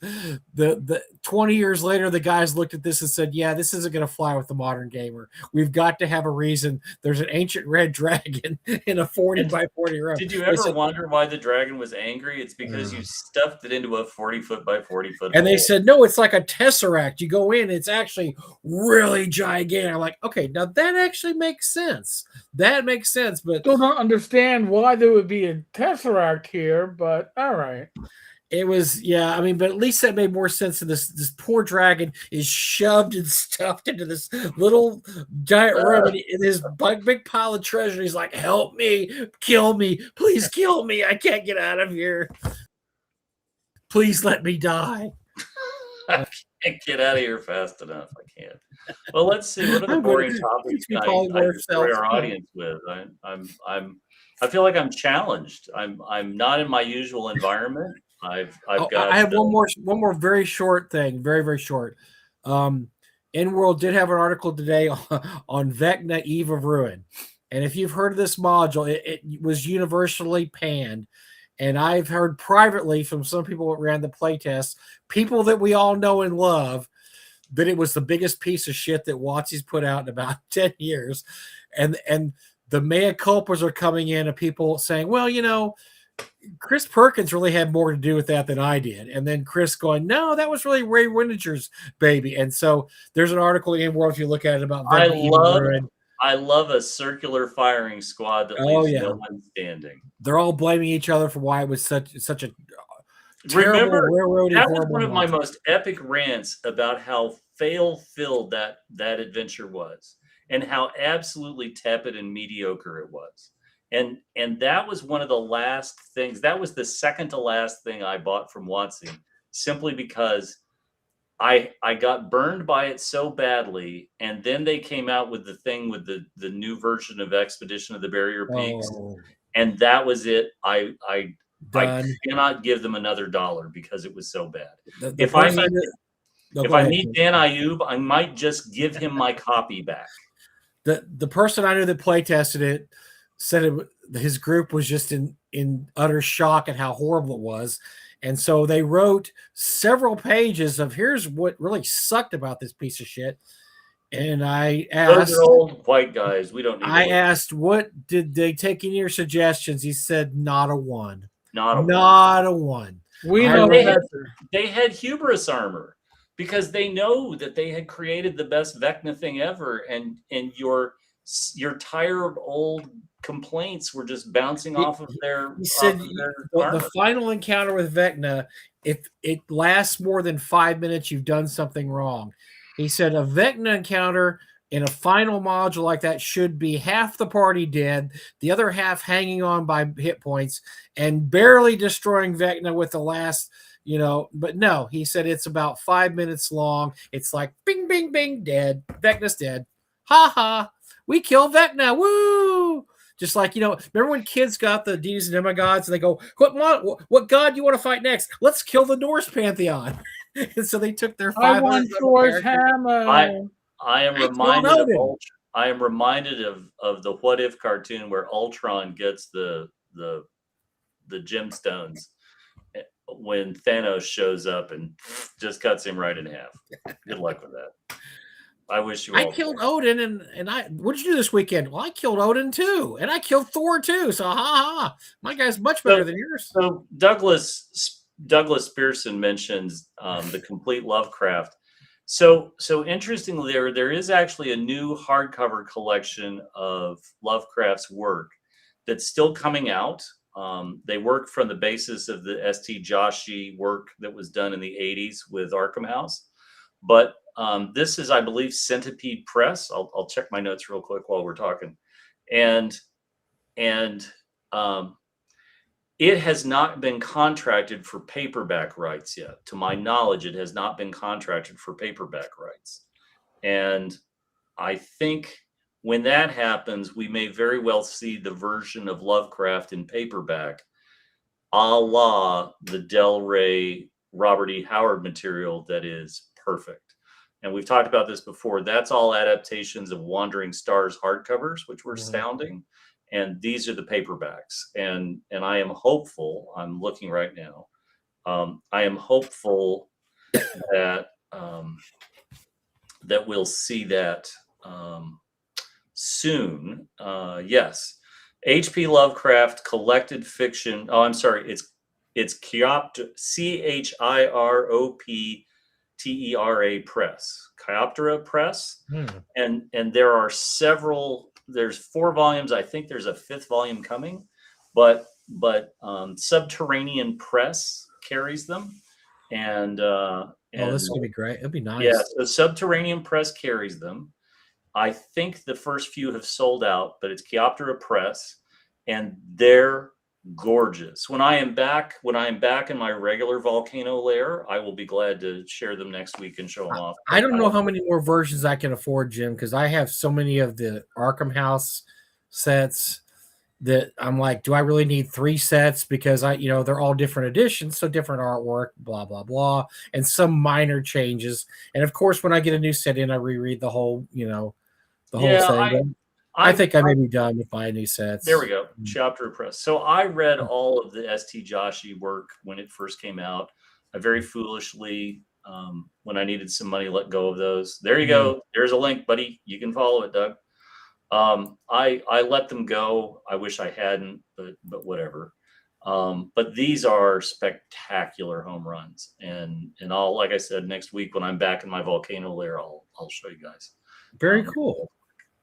the 20 years later, the guys looked at this and said, yeah, this isn't going to fly with the modern gamer. We've got to have a reason. There's an ancient red dragon in a 40 by 40 room. Did you ever wonder why the dragon was angry? It's because you stuffed it into a 40-foot by 40-foot and hole. They said, no, it's like a tesseract. You go in, it's actually really gigantic. I'm like, okay, now that actually makes sense. That makes sense, but still don't understand why there would be a tesseract here, but all right. It was, yeah, I mean, but at least that made more sense than this poor dragon is shoved and stuffed into this little giant room, and in his big pile of treasure, he's like, help me, kill me, please kill me, I can't get out of here. Please let me die. I can't get out of here fast enough. I can't. Well, let's see. What are the boring topics I destroy our audience with? I feel like I'm challenged. I'm not in my usual environment. I have one more very short thing, very, very short. InWorld did have an article today on Vecna Eve of Ruin. And if you've heard of this module, it was universally panned. And I've heard privately from some people that ran the playtest, people that we all know and love, that it was the biggest piece of shit that WotC's put out in about 10 years. And the mea culpas are coming in of people saying, well, you know, Chris Perkins really had more to do with that than I did. And then Chris going, no, that was really Ray Winninger's baby. And so there's an article in World, if you look at it, about I love a circular firing squad that leaves no one standing. They're all blaming each other for why it was such a terrible railroading. That was one of my most epic rants about how fail-filled that adventure was, and how absolutely tepid and mediocre it was. And that was one of the last things. That was the second to last thing I bought from WotC, simply because I got burned by it so badly. And then they came out with the thing with the new version of Expedition of the Barrier Peaks. And that was it. I cannot give them another $1 because it was so bad. If I meet Dan Ayub, I might just give him my copy back. The person I knew that play tested it said his group was just in utter shock at how horrible it was. And so they wrote several pages of here's what really sucked about this piece of shit. And I asked, those are old white guys. We don't need I asked, what did they take any of your suggestions? He said, not a one. Not a one. We know they had hubris armor because they know that they had created the best Vecna thing ever. And your tired old complaints were just bouncing off of their. He said the final encounter with Vecna, if it lasts more than 5 minutes, you've done something wrong. He said a Vecna encounter in a final module like that should be half the party dead, the other half hanging on by hit points and barely destroying Vecna with the last, but no, he said it's about 5 minutes long. It's like bing, bing, bing, dead. Vecna's dead. Ha ha. We killed Vecna. Woo! Just like, remember when kids got the deities and demigods and they go, what god do you want to fight next? Let's kill the Norse pantheon. And so they took their 500 I want Thor's hammer. I am reminded of the What If cartoon where Ultron gets the gemstones when Thanos shows up and just cuts him right in half. Good luck with that. I wish you all. I killed Odin, and what did you do this weekend? Well, I killed Odin too, and I killed Thor too. So ha. My guy's much better than yours. So Douglas Pearson mentions the complete Lovecraft. So interestingly, there is actually a new hardcover collection of Lovecraft's work that's still coming out. They work from the basis of the St. Joshi work that was done in the 80s with Arkham House. But this is, I believe, Centipede Press. I'll check my notes real quick while we're talking. And it has not been contracted for paperback rights yet. To my knowledge, it has not been contracted for paperback rights. And I think when that happens, we may very well see the version of Lovecraft in paperback, a la the Del Rey, Robert E. Howard material that is perfect. And we've talked about this before. That's all adaptations of Wandering Stars hardcovers, which were astounding. And these are the paperbacks. And I am hopeful, I'm looking right now, I am hopeful that that we'll see that soon. Yes. H.P. Lovecraft collected fiction. Oh, I'm sorry. It's Chiroptera, Chiroptera Press. Chiroptera Press. And there are several. There's 4 volumes. I think there's a 5th volume coming, but Subterranean Press carries them, and this is gonna be great. It'll be nice. Yeah, so Subterranean Press carries them. I think the first few have sold out, but it's Chiroptera Press, and they're gorgeous. When I am back in my regular volcano lair, I will be glad to share them next week and show them off. I don't know how many more versions I can afford, Jim, because I have so many of the Arkham House sets that I'm like, do I really need 3 sets? Because they're all different editions, so different artwork, blah, blah, blah, and some minor changes. And of course, when I get a new set in, I reread the whole, whole thing. I think I may be done with buying new sets. There we go. Chapter Press. So I read all of the St. Joshi work when it first came out. I very foolishly, when I needed some money, let go of those. There you go. There's a link, buddy. You can follow it, Doug. I let them go. I wish I hadn't, but whatever. But these are spectacular home runs, and I'll, like I said, next week when I'm back in my volcano lair, I'll show you guys. Very cool.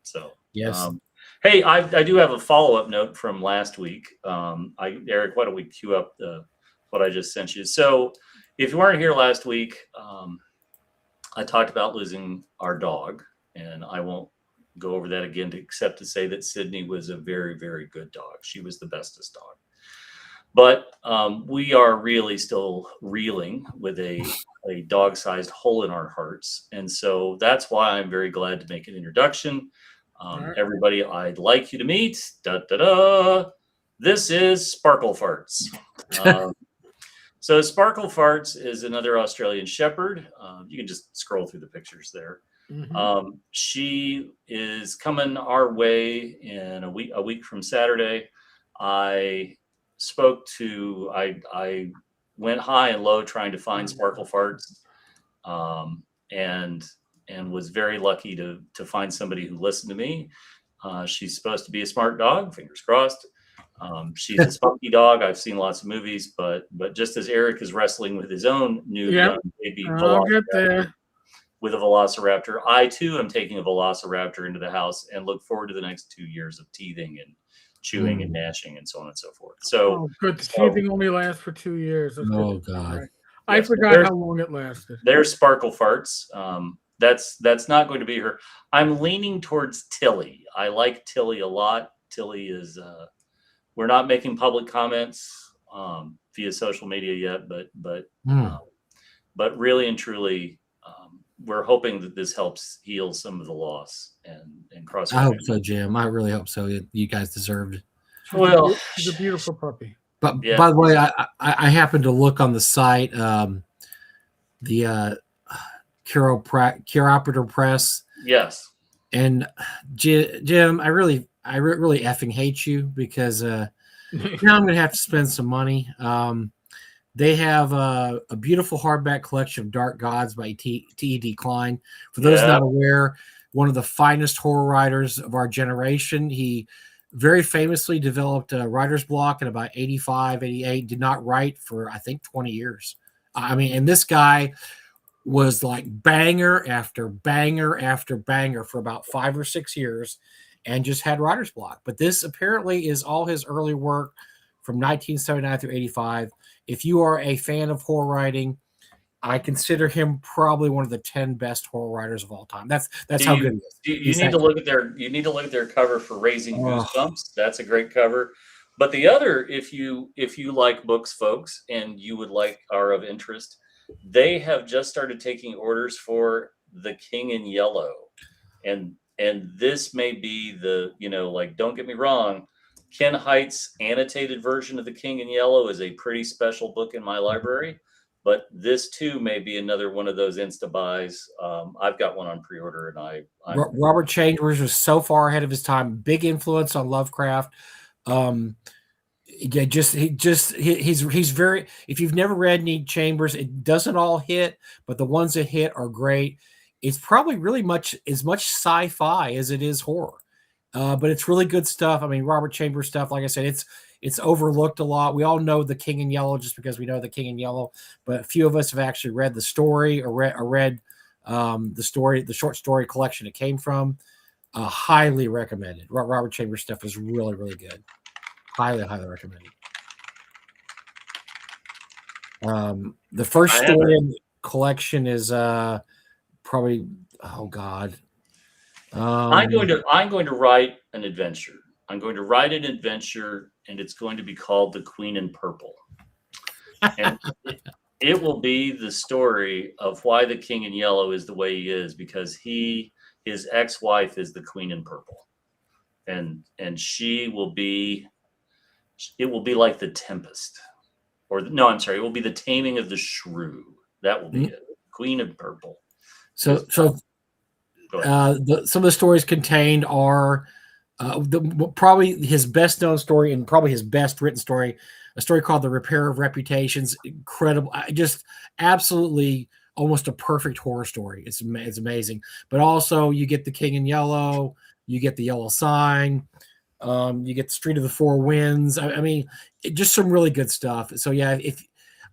So yes. Hey, I do have a follow-up note from last week. Eric, why don't we queue up what I just sent you? So if you weren't here last week, I talked about losing our dog, and I won't go over that again except to say that Sydney was a very, very good dog. She was the bestest dog. But we are really still reeling with a dog-sized hole in our hearts. And so that's why I'm very glad to make an introduction. Everybody I'd like you to meet, this is Sparkle Farts. So Sparkle Farts is another Australian Shepherd. You can just scroll through the pictures there. She is coming our way in a week from Saturday. I went high and low trying to find Sparkle Farts, and was very lucky to find somebody who listened to me. She's supposed to be a smart dog, fingers crossed. She's a spunky dog. I've seen lots of movies, but just as Eric is wrestling with his own new baby with a Velociraptor, I too am taking a Velociraptor into the house and look forward to the next 2 years of teething and chewing and gnashing and so on and so forth. So good. The teething only lasts for 2 years. Oh God. I forgot how long it lasted. They're Sparkle Farts. that's not going to be her. I'm leaning towards Tilly. I like Tilly a lot. Tilly is we're not making public comments via social media yet, but really and truly, we're hoping that this helps heal some of the loss and cross. I hope so, Jim. I really hope so. You guys deserved it. She's a beautiful puppy. But Yeah. by the way, I happened to look on the site, the Chiroperator Press. Yes. And Jim, I really effing hate you because now I'm going to have to spend some money. They have a beautiful hardback collection of Dark Gods by T.E.D. Klein. For those not aware, one of the finest horror writers of our generation. He very famously developed a writer's block in about 85, 88, did not write for, I think, 20 years. I mean, and this guy was like banger after banger after banger for about 5 or 6 years and just had writer's block. But this apparently is all his early work from 1979 through 85. If you are a fan of horror writing, I consider him probably one of the 10 best horror writers of all time. That's how good he is. You need to look at their cover for Raising Goosebumps. That's a great cover. But the other, if you like books, folks, and you would like are of interest, they have just started taking orders for The King in Yellow. And this may be the, don't get me wrong, Ken Height's annotated version of The King in Yellow is a pretty special book in my library. But this too may be another one of those insta buys. I've got one on pre-order, and Robert Chambers was so far ahead of his time. Big influence on Lovecraft. He's very. If you've never read Need Chambers, it doesn't all hit, but the ones that hit are great. It's probably really as much sci-fi as it is horror, but it's really good stuff. I mean, Robert Chambers stuff, like I said, it's overlooked a lot. We all know The King in Yellow just because we know The King in Yellow, but a few of us have actually read the story or read the short story collection it came from. Highly recommended. Robert Chambers stuff is really, really good. Highly, highly recommended. The first story in the collection is probably, oh God. I'm going to write an adventure. I'm going to write an adventure, and it's going to be called The Queen in Purple. And it will be the story of why the King in Yellow is the way he is, because his ex-wife is the Queen in Purple. And it will be like The Tempest. It will be The Taming of the Shrew. That will be it. Queen in Purple. So some of the stories contained are probably his best known story and probably his best written story, a story called The Repair of Reputations. Incredible. Just absolutely almost a perfect horror story. It's amazing. But also you get The King in Yellow, you get The Yellow Sign, you get The Street of the Four Winds. I mean, just some really good stuff. So yeah,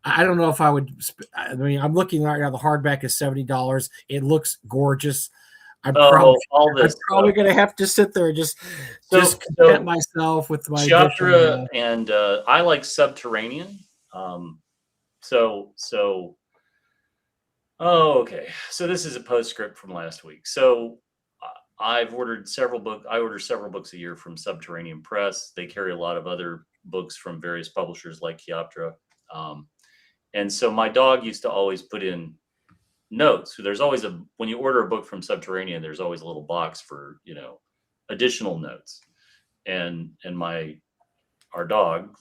I don't know if I would. I mean, I'm looking right now. The hardback is $70. It looks gorgeous. I'm probably going to have to sit there and just content myself with my Chiaptra, and I like Subterranean. Okay. So this is a postscript from last week. So I've ordered several books. I order several books a year from Subterranean Press. They carry a lot of other books from various publishers like Chiaptra. And so my dog used to always put in notes. So there's always when you order a book from Subterranean, there's always a little box for, additional notes. And my dog,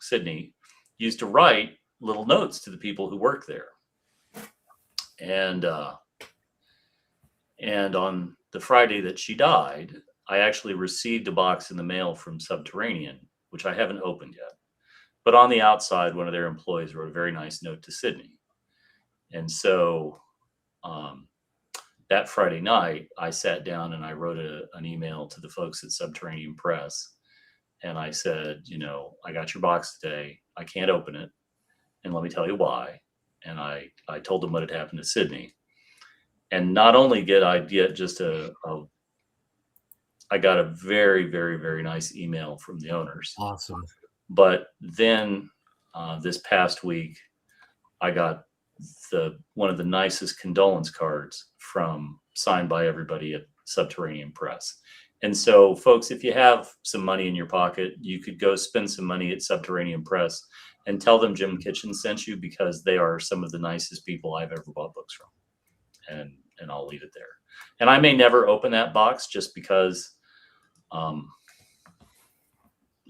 Sydney, used to write little notes to the people who work there. And on the Friday that she died, I actually received a box in the mail from Subterranean, which I haven't opened yet. But on the outside, one of their employees wrote a very nice note to Sydney. And so that Friday night, I sat down and I wrote an email to the folks at Subterranean Press. And I said, I got your box today. I can't open it. And let me tell you why. And I told them what had happened to Sydney. And not only did I get just I got a very, very, very nice email from the owners. Awesome. But then this past week, I got one of the nicest condolence cards signed by everybody at Subterranean Press. And so, folks, if you have some money in your pocket, you could go spend some money at Subterranean Press and tell them Jim Kitchen sent you, because they are some of the nicest people I've ever bought books from. And I'll leave it there. And I may never open that box just because I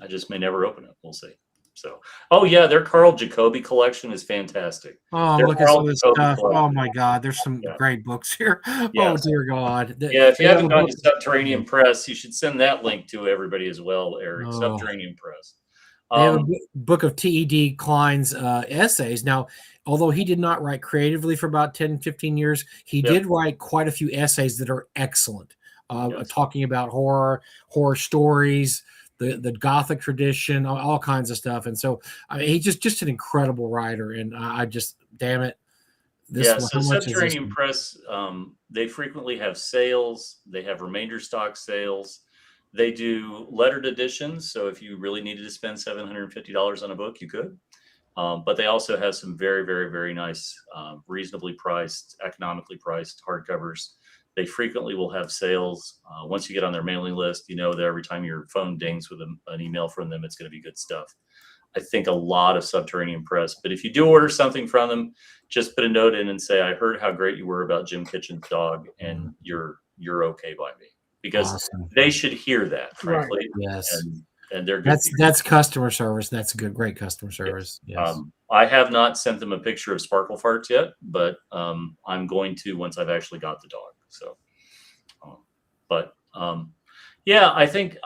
just may never open it. We'll see. So, oh yeah, their Carl Jacobi collection is fantastic. Oh, Their look at Carl some of this Jacobi stuff. Oh collection. my God, there's some Yeah. great books here. Oh Yes. dear God. Yeah, if you They have haven't a gone book- to Subterranean Press, you should send that link to everybody as well, Eric. Oh. Subterranean Press. They have a book of T.E.D. Klein's essays. Now, although he did not write creatively for about 10, 15 years, he did write quite a few essays that are excellent, talking about horror stories, the Gothic tradition, all kinds of stuff. And so he's just an incredible writer. And I just, damn it. So Subterranean Press, they frequently have sales. They have remainder stock sales. They do lettered editions. So if you really needed to spend $750 on a book, you could. But they also have some very, very, very nice, reasonably priced, economically priced hardcovers. They frequently will have sales. Once you get on their mailing list, you know that every time your phone dings with an email from them, it's going to be good stuff. I think a lot of Subterranean Press. But if you do order something from them, just put a note in and say, I heard how great you were about Jim Kitchen's dog, and you're okay by me. Because they should hear that, frankly. Right. Yes. And they're good. That's customer service. That's great customer service. Yes. I have not sent them a picture of Sparkle Farts yet, but I'm going to once I've actually got the dog. So, yeah, I think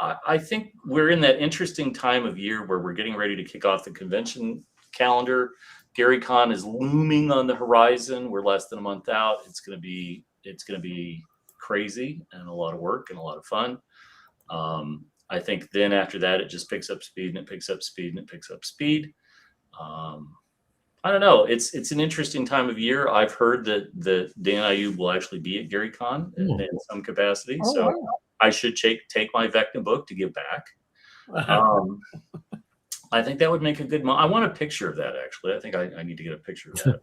we're in that interesting time of year where we're getting ready to kick off the convention calendar. GaryCon is looming on the horizon. We're less than a month out. It's going to be crazy and a lot of work and a lot of fun. I think then after that, it just picks up speed and it picks up speed and it picks up speed. I don't know. It's an interesting time of year. I've heard that Dan Ayub will actually be at GaryCon in some capacity. Oh, so wow. I should take my Vecna book to give back. I think that would make a good I want a picture of that, actually. I think I need to get a picture of that.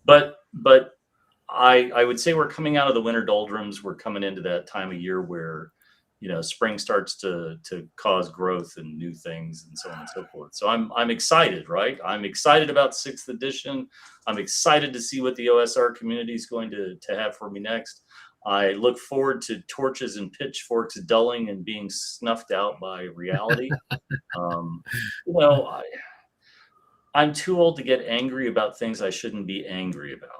But I would say we're coming out of the winter doldrums. We're coming into that time of year where, spring starts to cause growth and new things and so on and so forth. So I'm excited, right? I'm excited about 6th edition. I'm excited to see what the OSR community is going to have for me next. I look forward to torches and pitchforks dulling and being snuffed out by reality. I'm too old to get angry about things I shouldn't be angry about.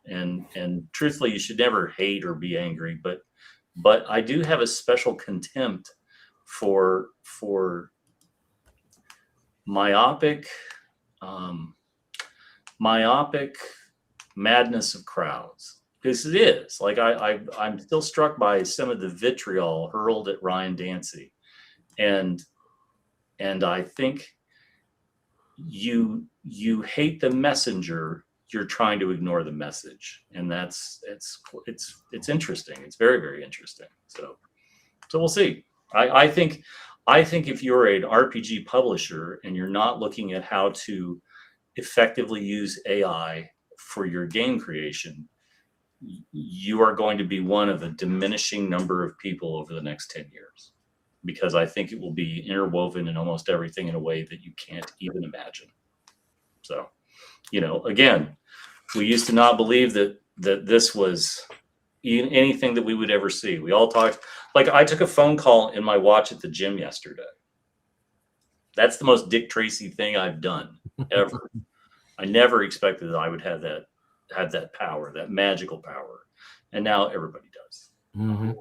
And truthfully, you should never hate or be angry, but I do have a special contempt for myopic madness of crowds. Because it is like I'm still struck by some of the vitriol hurled at Ryan Dancy, and I think you hate the messenger. You're trying to ignore the message, and it's interesting. It's very, very interesting. So we'll see. I think if you're an RPG publisher and you're not looking at how to effectively use AI for your game creation, you are going to be one of a diminishing number of people over the next 10 years, because I think it will be interwoven in almost everything in a way that you can't even imagine. So, again, we used to not believe that this was anything that we would ever see. We all talked, like I took a phone call in my watch at the gym yesterday. That's the most Dick Tracy thing I've done ever. I never expected that I would have that power, that magical power, and now everybody does. Mm-hmm.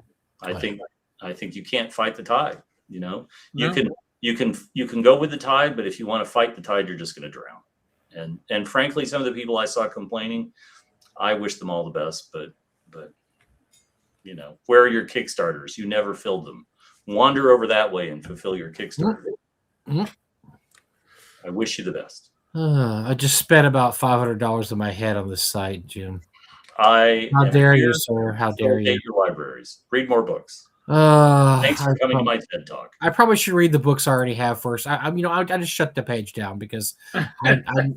I think you can't fight the tide. You can go with the tide, but if you want to fight the tide, you're just going to drown. And frankly, some of the people I saw complaining, I wish them all the best, but where are your Kickstarters? You never filled them. Wander over that way and fulfill your Kickstarter. Mm-hmm. I wish you the best. I just spent about $500 on my head on this site, Jim. How dare you, sir? How dare you? Your libraries. Read more books. Thanks for coming to my TED Talk. I probably should read the books I already have first. I just shut the page down because I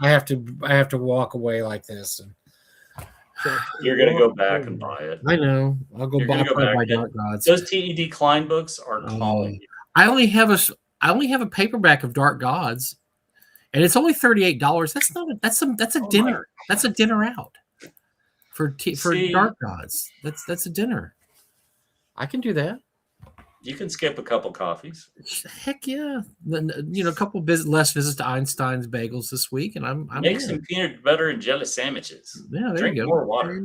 have to walk away like this. And you're gonna go back and buy it. I know. I'll go buy Dark Gods. Those TED Klein books are calling you. I only have a paperback of Dark Gods, and it's only $38. That's a dinner. That's a dinner out for Dark Gods. That's a dinner. I can do that. You can skip a couple coffees. Heck yeah! A couple less visits to Einstein's Bagels this week, and I'm make some peanut butter and jelly sandwiches. Yeah, there Drink you go. More water.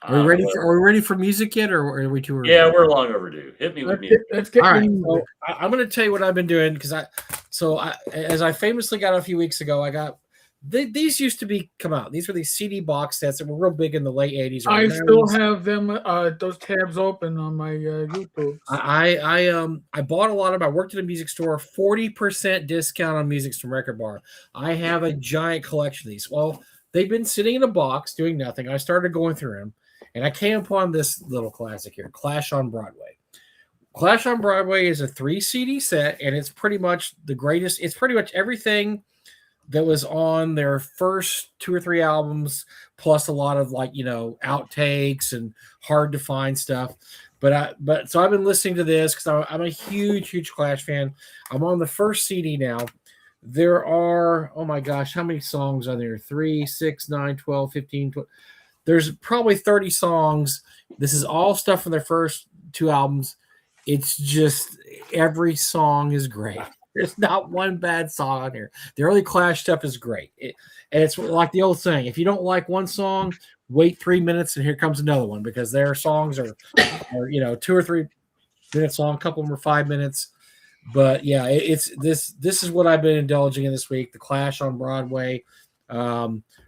Are we ready for music yet, or are we too early? Yeah, we're long overdue. Hit me with music. Let's get all right. So I'm going to tell you what I've been doing because as I famously got a few weeks ago, I got these used to come out. These were these CD box sets that were real big in the late 80s. I still have them those tabs open on my YouTube. I bought a lot of them. I worked at a music store, 40% discount on music from Record Bar. I have a giant collection of these. Well, they've been sitting in a box doing nothing. I started going through them, and I came upon this little classic here, Clash on Broadway. Clash on Broadway is a 3 CD set, and it's pretty much the greatest. It's pretty much everything that was on their first 2 or 3 albums, plus a lot of outtakes and hard to find stuff. So I've been listening to this because I'm a huge Clash fan. I'm on the first CD now. There are, oh my gosh, how many songs are there? 3, 6, 9, 12, 15, 12. There's probably 30 songs. This is all stuff from their first 2 albums. It's just every song is great. There's not one bad song on here. The early Clash stuff is great. And it's like the old saying, if you don't like one song, wait 3 minutes and here comes another one, because their songs are 2 or 3 minutes long. A couple of them are 5 minutes. But yeah, it's this is what I've been indulging in this week. The Clash on Broadway.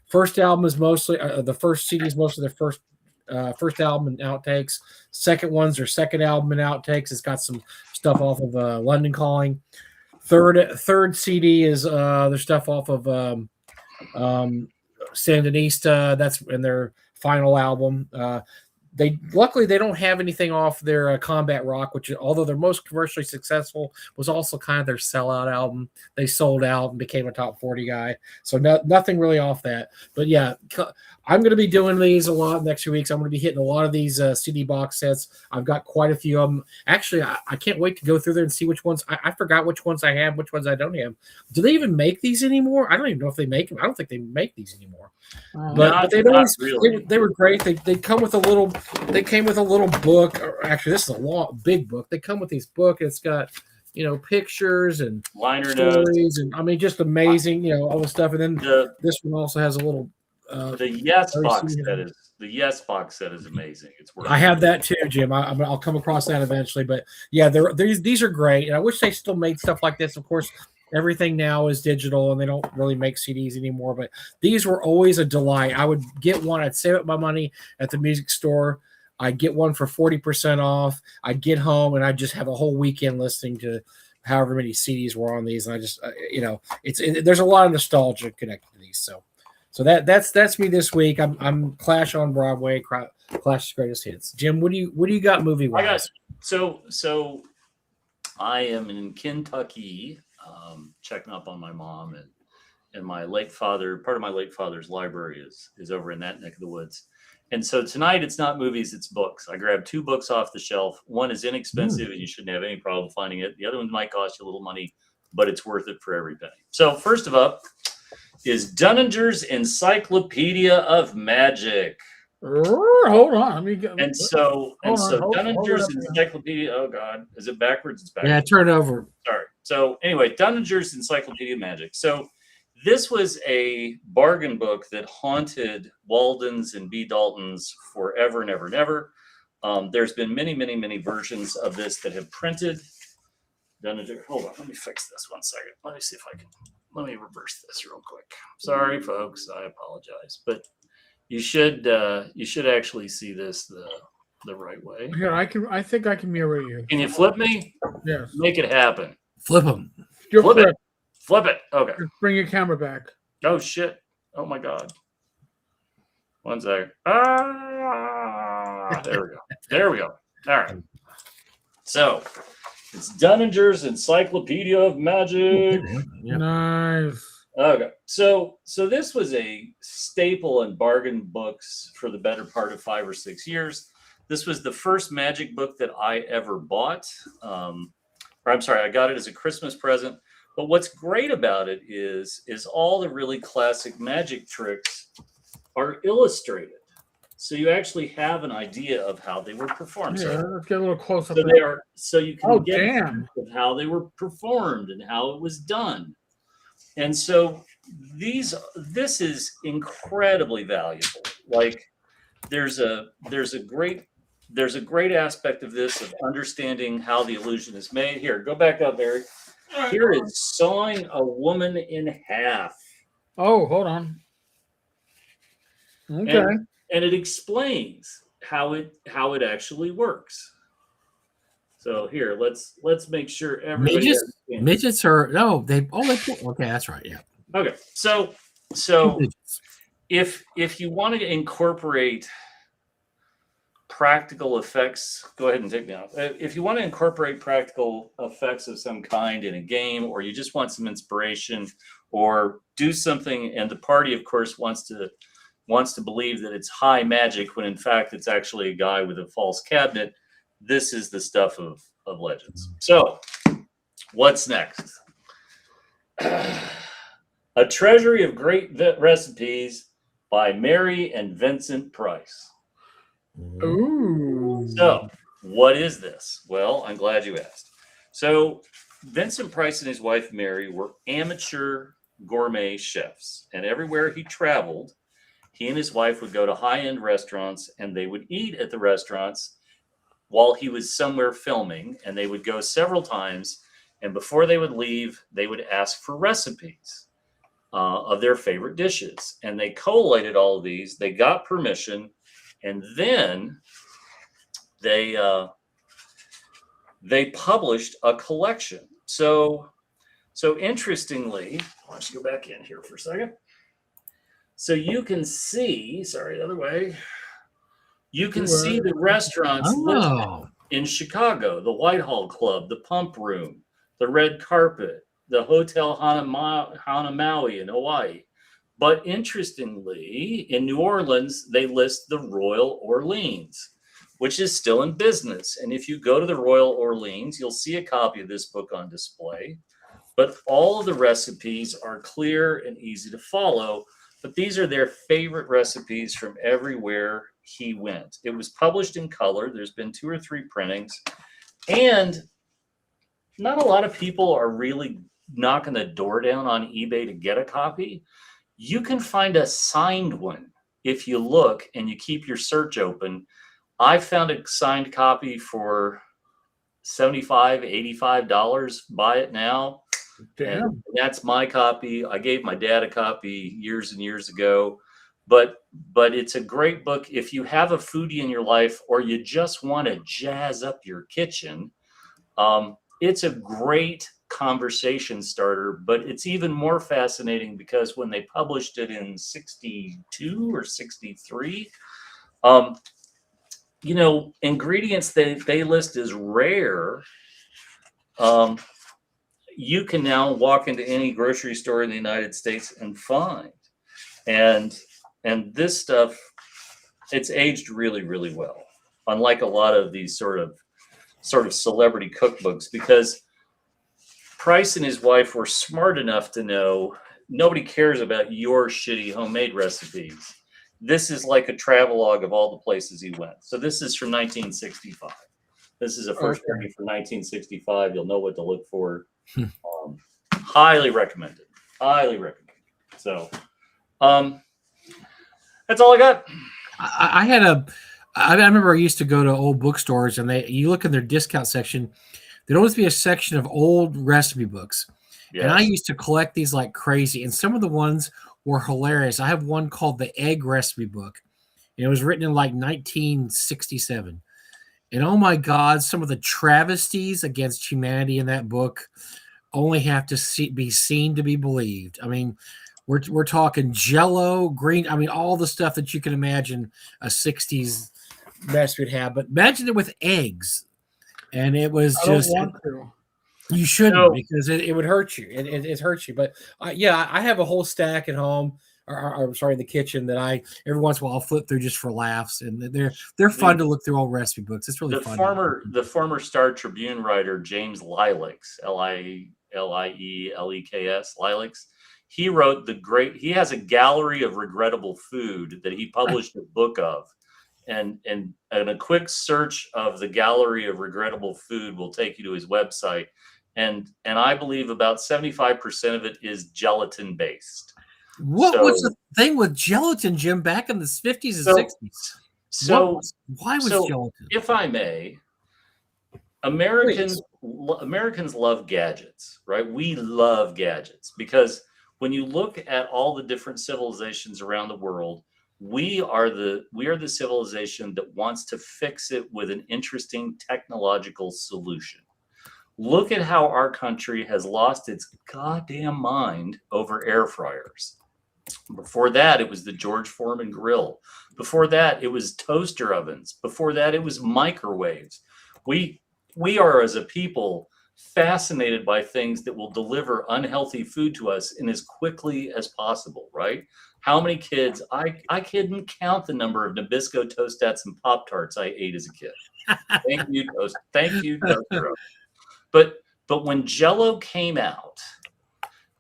First album is mostly the first CD is mostly their first album and outtakes. Second one's their second album and outtakes. It's got some stuff off of London Calling. Third CD is their stuff off of Sandinista. That's in their final album. Luckily they don't have anything off their Combat Rock, which, although they're most commercially successful, was also kind of their sellout album. They sold out and became a top 40 guy. So nothing really off that. But yeah, I'm going to be doing these a lot next few weeks. I'm going to be hitting a lot of these CD box sets. I've got quite a few of them. Actually, I can't wait to go through there and see which ones. I forgot which ones I have, which ones I don't have. Do they even make these anymore? I don't even know if they make them. I don't think they make these anymore. But they always really. They were great. They come with a little. They came with a little book. Or actually, this is a big book. They come with these book. It's got pictures and liner stories, and I mean, just amazing. All the stuff. And then this one also has a little. The Yes box set is amazing. It's worth. I have that too, Jim. I'll come across that eventually. But yeah, these are great, and I wish they still made stuff like this. Of course, everything now is digital, and they don't really make CDs anymore. But these were always a delight. I would get one. I'd save up my money at the music store. I'd get one for 40% off. I'd get home, and I'd just have a whole weekend listening to however many CDs were on these. And I just, there's a lot of nostalgia connected to these. So that's me this week. I'm Clash on Broadway, Clash's greatest hits. Jim, what do you got movie wise? So I am in Kentucky, checking up on my mom, and my late father. Part of my late father's library is over in that neck of the woods. And so tonight it's not movies, it's books. I grabbed 2 books off the shelf. One is inexpensive and you shouldn't have any problem finding it. The other one might cost you a little money, but it's worth it for every penny. So first of all is Dunninger's Encyclopedia of Magic. Hold on. Let me get. So Dunninger's Encyclopedia. Oh God, is it backwards? It's backwards. Yeah, turn it over. Sorry. So anyway, Dunninger's Encyclopedia of Magic. So this was a bargain book that haunted Walden's and B. Dalton's forever and ever and ever. There's been many versions of this that have printed. Dunninger. Hold on, let me fix this 1 second. Let me see if I can. Let me reverse this real quick. Sorry, folks. I apologize, but you should actually see this the right way. Here, I think I can mirror you. Can you flip me? Yes. Make it happen. Flip them. Flip it. Okay. Just bring your camera back. Oh shit! Oh my God. 1 second. There we go. All right. So it's Dunninger's Encyclopedia of Magic. Yep. Nice. Okay. So this was a staple in bargain books for the better part of 5 or 6 years. This was the first magic book that I ever bought. Or I'm sorry, I got it as a Christmas present. But what's great about it is all the really classic magic tricks are illustrated. So you actually have an idea of how they were performed. Yeah, let's get a little close up. So you can get a damn. sense of how they were performed and how it was done. And so this is incredibly valuable. Like there's a great aspect of this of understanding how the illusion is made. Here, go back up, Barry. Here is sawing a woman in half. Oh, hold on. Okay. And it explains how it actually works. So here, let's make sure everybody midgets are okay, that's right. Yeah. Okay. So if you want to incorporate practical effects, go ahead and take me off. If you want to incorporate practical effects of some kind in a game, or you just want some inspiration or do something, and the party, of course, wants to believe that it's high magic when in fact it's actually a guy with a false cabinet, this is the stuff of Legends. So what's next? A Treasury of Great Recipes by Mary and Vincent Price. Ooh. So what is this? Well, I'm glad you asked. So Vincent Price and his wife Mary were amateur gourmet chefs, and everywhere he traveled, he and his wife would go to high-end restaurants, and they would eat at the restaurants while he was somewhere filming, and they would go several times, and before they would leave, they would ask for recipes of their favorite dishes, and they collated all of these. They got permission, and then they published a collection. So interestingly, let's go back in here for a second. So you can see, sorry, the other way. You can see the restaurants listed in Chicago: the Whitehall Club, the Pump Room, the Red Carpet, the Hotel Hanamaui in Hawaii. But interestingly, in New Orleans, they list the Royal Orleans, which is still in business. And if you go to the Royal Orleans, you'll see a copy of this book on display. But all of the recipes are clear and easy to follow. But these are their favorite recipes from everywhere he went. It was published in color. There's been 2 or 3 printings. And not a lot of people are really knocking the door down on eBay to get a copy. You can find a signed one if you look and you keep your search open. I found a signed copy for $75, $85. Buy it now. Damn. And that's my copy. I gave my dad a copy years and years ago. But it's a great book if you have a foodie in your life, or you just want to jazz up your kitchen. It's a great conversation starter, but it's even more fascinating because when they published it in 62 or 63, ingredients they list as rare, you can now walk into any grocery store in the United States and find. And this stuff, it's aged really, really well, unlike a lot of these sort of celebrity cookbooks, because Price and his wife were smart enough to know nobody cares about your shitty homemade recipes. This is like a travelogue of all the places he went. So this is from 1965. This is a first copy from 1965. You'll know what to look for. Highly recommended. Highly recommended. So that's all I got. I remember I used to go to old bookstores, and you look in their discount section, there'd always be a section of old recipe books. Yes. And I used to collect these like crazy, and some of the ones were hilarious. I have one called the Egg Recipe Book, and it was written in like 1967. And oh my God, some of the travesties against humanity in that book only have to be seen to be believed. I mean, we're talking Jell-O, green. I mean, all the stuff that you can imagine a 60s mess we'd have. But imagine it with eggs, and it was I don't just want to. you shouldn't No. because it would hurt you. It hurts you. But yeah, I have a whole stack at home. Or I'm sorry, in the kitchen that I every once in a while I'll flip through just for laughs, and they're fun to look through old recipe books. It's really fun. The former Star Tribune writer James Lilacs, Lieleks, Lilacs, he wrote he has a gallery of regrettable food that he published a book of, and a quick search of the gallery of regrettable food will take you to his website, and I believe about 75% of it is gelatin based. What was the thing with gelatin, Jim, back in the 50s and 60s? Why was gelatin? If I may, Americans love gadgets, right? We love gadgets because when you look at all the different civilizations around the world, we are the civilization that wants to fix it with an interesting technological solution. Look at how our country has lost its goddamn mind over air fryers. Before that, it was the George Foreman grill. Before that, it was toaster ovens. Before that, it was microwaves. We are, as a people, fascinated by things that will deliver unhealthy food to us in as quickly as possible, right? How many kids, I couldn't count the number of Nabisco Toastettes and Pop-Tarts I ate as a kid. Thank you, toaster oven. But when Jell-O came out,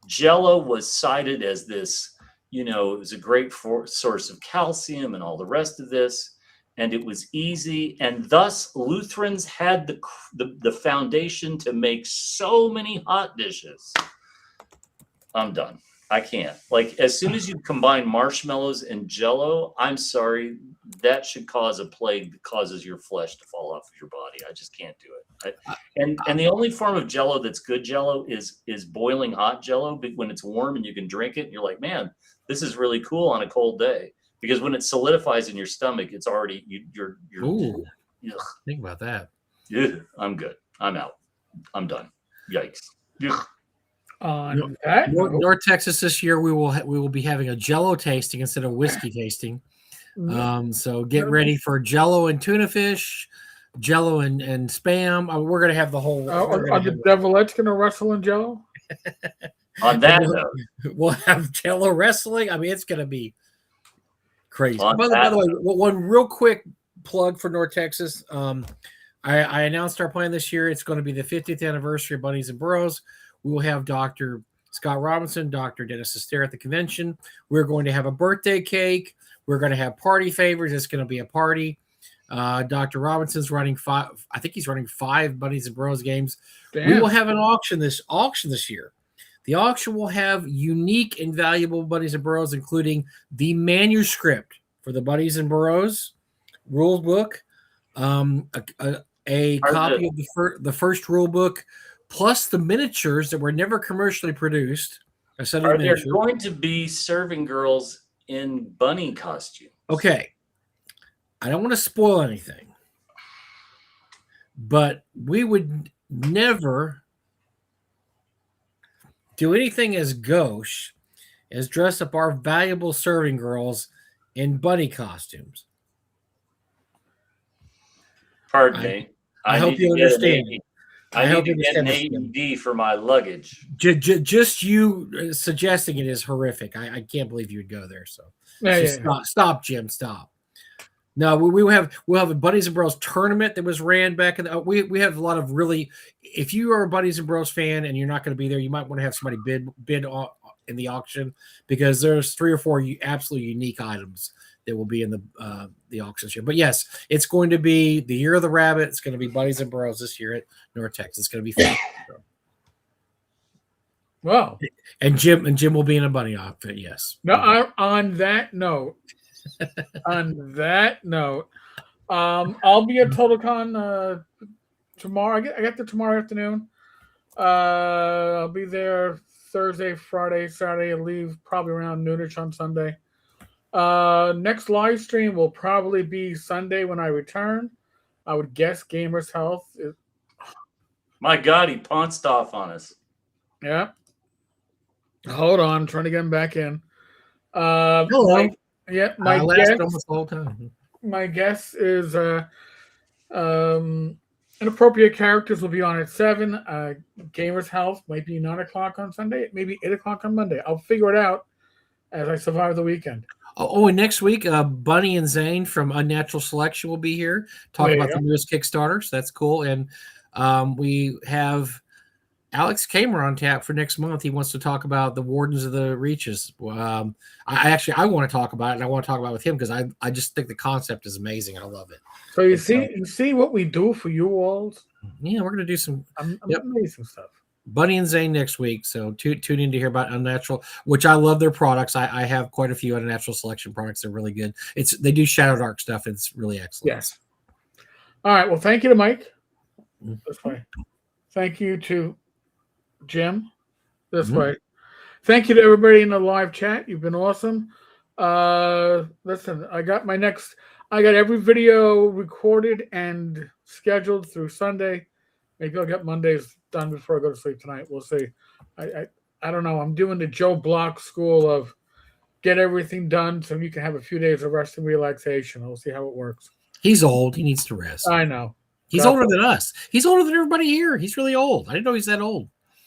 Jell-O was cited as this, it was a great source of calcium and all the rest of this, and it was easy, and thus Lutherans had the foundation to make so many hot dishes. I'm done. I can't. Like, as soon as you combine marshmallows and Jell-O, I'm sorry, that should cause a plague that causes your flesh to fall off of your body. I just can't do it. And the only form of Jell-O that's good Jell-O is boiling hot Jell-O. But when it's warm and you can drink it, and you're like, man, this is really cool on a cold day. Because when it solidifies in your stomach, it's already you're. Ooh, ugh. Think about that. Yeah, I'm good. I'm out. I'm done. Yikes. Ugh. On that note, North Texas this year, we will be having a Jell-O tasting instead of whiskey tasting. So get ready for Jell-O and tuna fish, Jell-O and spam. We're gonna have the whole. Are the Devilettes gonna wrestle in Jell-O? On that note, we'll have Jell-O wrestling. I mean, it's gonna be crazy. By the way, one real quick plug for North Texas. I announced our plan this year. It's going to be the 50th anniversary of Bunnies and Burros. We will have Dr. Scott Robinson, Dr. Dennis Astaire at the convention. We're going to have a birthday cake. We're going to have party favors. It's going to be a party. Dr. Robinson's running 5. I think he's running 5 Bunnies and Burros games. Damn. We will have an auction this year. The auction will have unique and valuable Bunnies and Burros, including the manuscript for the Bunnies and Burros rule book, a copy of the first rule book, plus the miniatures that were never commercially produced. Are there going to be serving girls in bunny costume? Okay. I don't want to spoil anything, but we would never do anything as gauche as dress up our valuable serving girls in bunny costumes. Pardon me. I hope you understand. I need to get an AED for my luggage. Just you suggesting it is horrific. I can't believe you would go there. So, stop, Jim. Stop. No, we'll have a Bunnies and Bros tournament that was ran back in the. We have a lot of really. If you are a Bunnies and Bros fan and you're not going to be there, you might want to have somebody bid in the auction because there's 3 or 4 absolutely unique items that will be in the auction this year. But yes, it's going to be the year of the rabbit. It's going to be Bunnies and Bros this year at North Texas. It's going to be fun. Well, and Jim will be in a bunny outfit. Yes. No, on that note, I'll be at TotalCon tomorrow. I get there tomorrow afternoon. I'll be there Thursday, Friday, Saturday. I'll leave probably around noonish on Sunday. Next live stream will probably be Sunday when I return. I would guess Gamers Health. My God, he pounced off on us. Yeah. Hold on, I'm trying to get him back in. Hello. My guess. Almost the whole time. my guess is inappropriate characters will be on at 7. Gamers Health might be 9 o'clock on Sunday, maybe 8 o'clock on Monday. I'll figure it out as I survive the weekend. Oh, and next week, Bunny and Zane from Unnatural Selection will be here, talk There you about the go. newest Kickstarter. So that's cool. And we have Alex Kamer on tap for next month. He wants to talk about the Wardens of the Reaches. I want to talk about it, and I want to talk about it with him because I just think the concept is amazing. I love it. So you see what we do for you all. Yeah, we're gonna do some Amazing stuff. Bunny and Zane next week. So tune in to hear about Unnatural, which I love their products. I have quite a few Unnatural Selection products. They're really good. They do Shadow Dark stuff. It's really excellent. Yes. All right. Well, thank you to Mike. Mhm. This way. Thank you to Jim. This Mhm. way. Thank you to everybody in the live chat. You've been awesome. Listen, I got every video recorded and scheduled through Sunday. Maybe I'll get Mondays done before I go to sleep tonight. We'll see. I don't know. I'm doing the Joe Block school of get everything done so you can have a few days of rest and relaxation. We'll see how it works. He's old. He needs to rest. I know. He's older than us. He's older than everybody here. He's really old. I didn't know he's that old.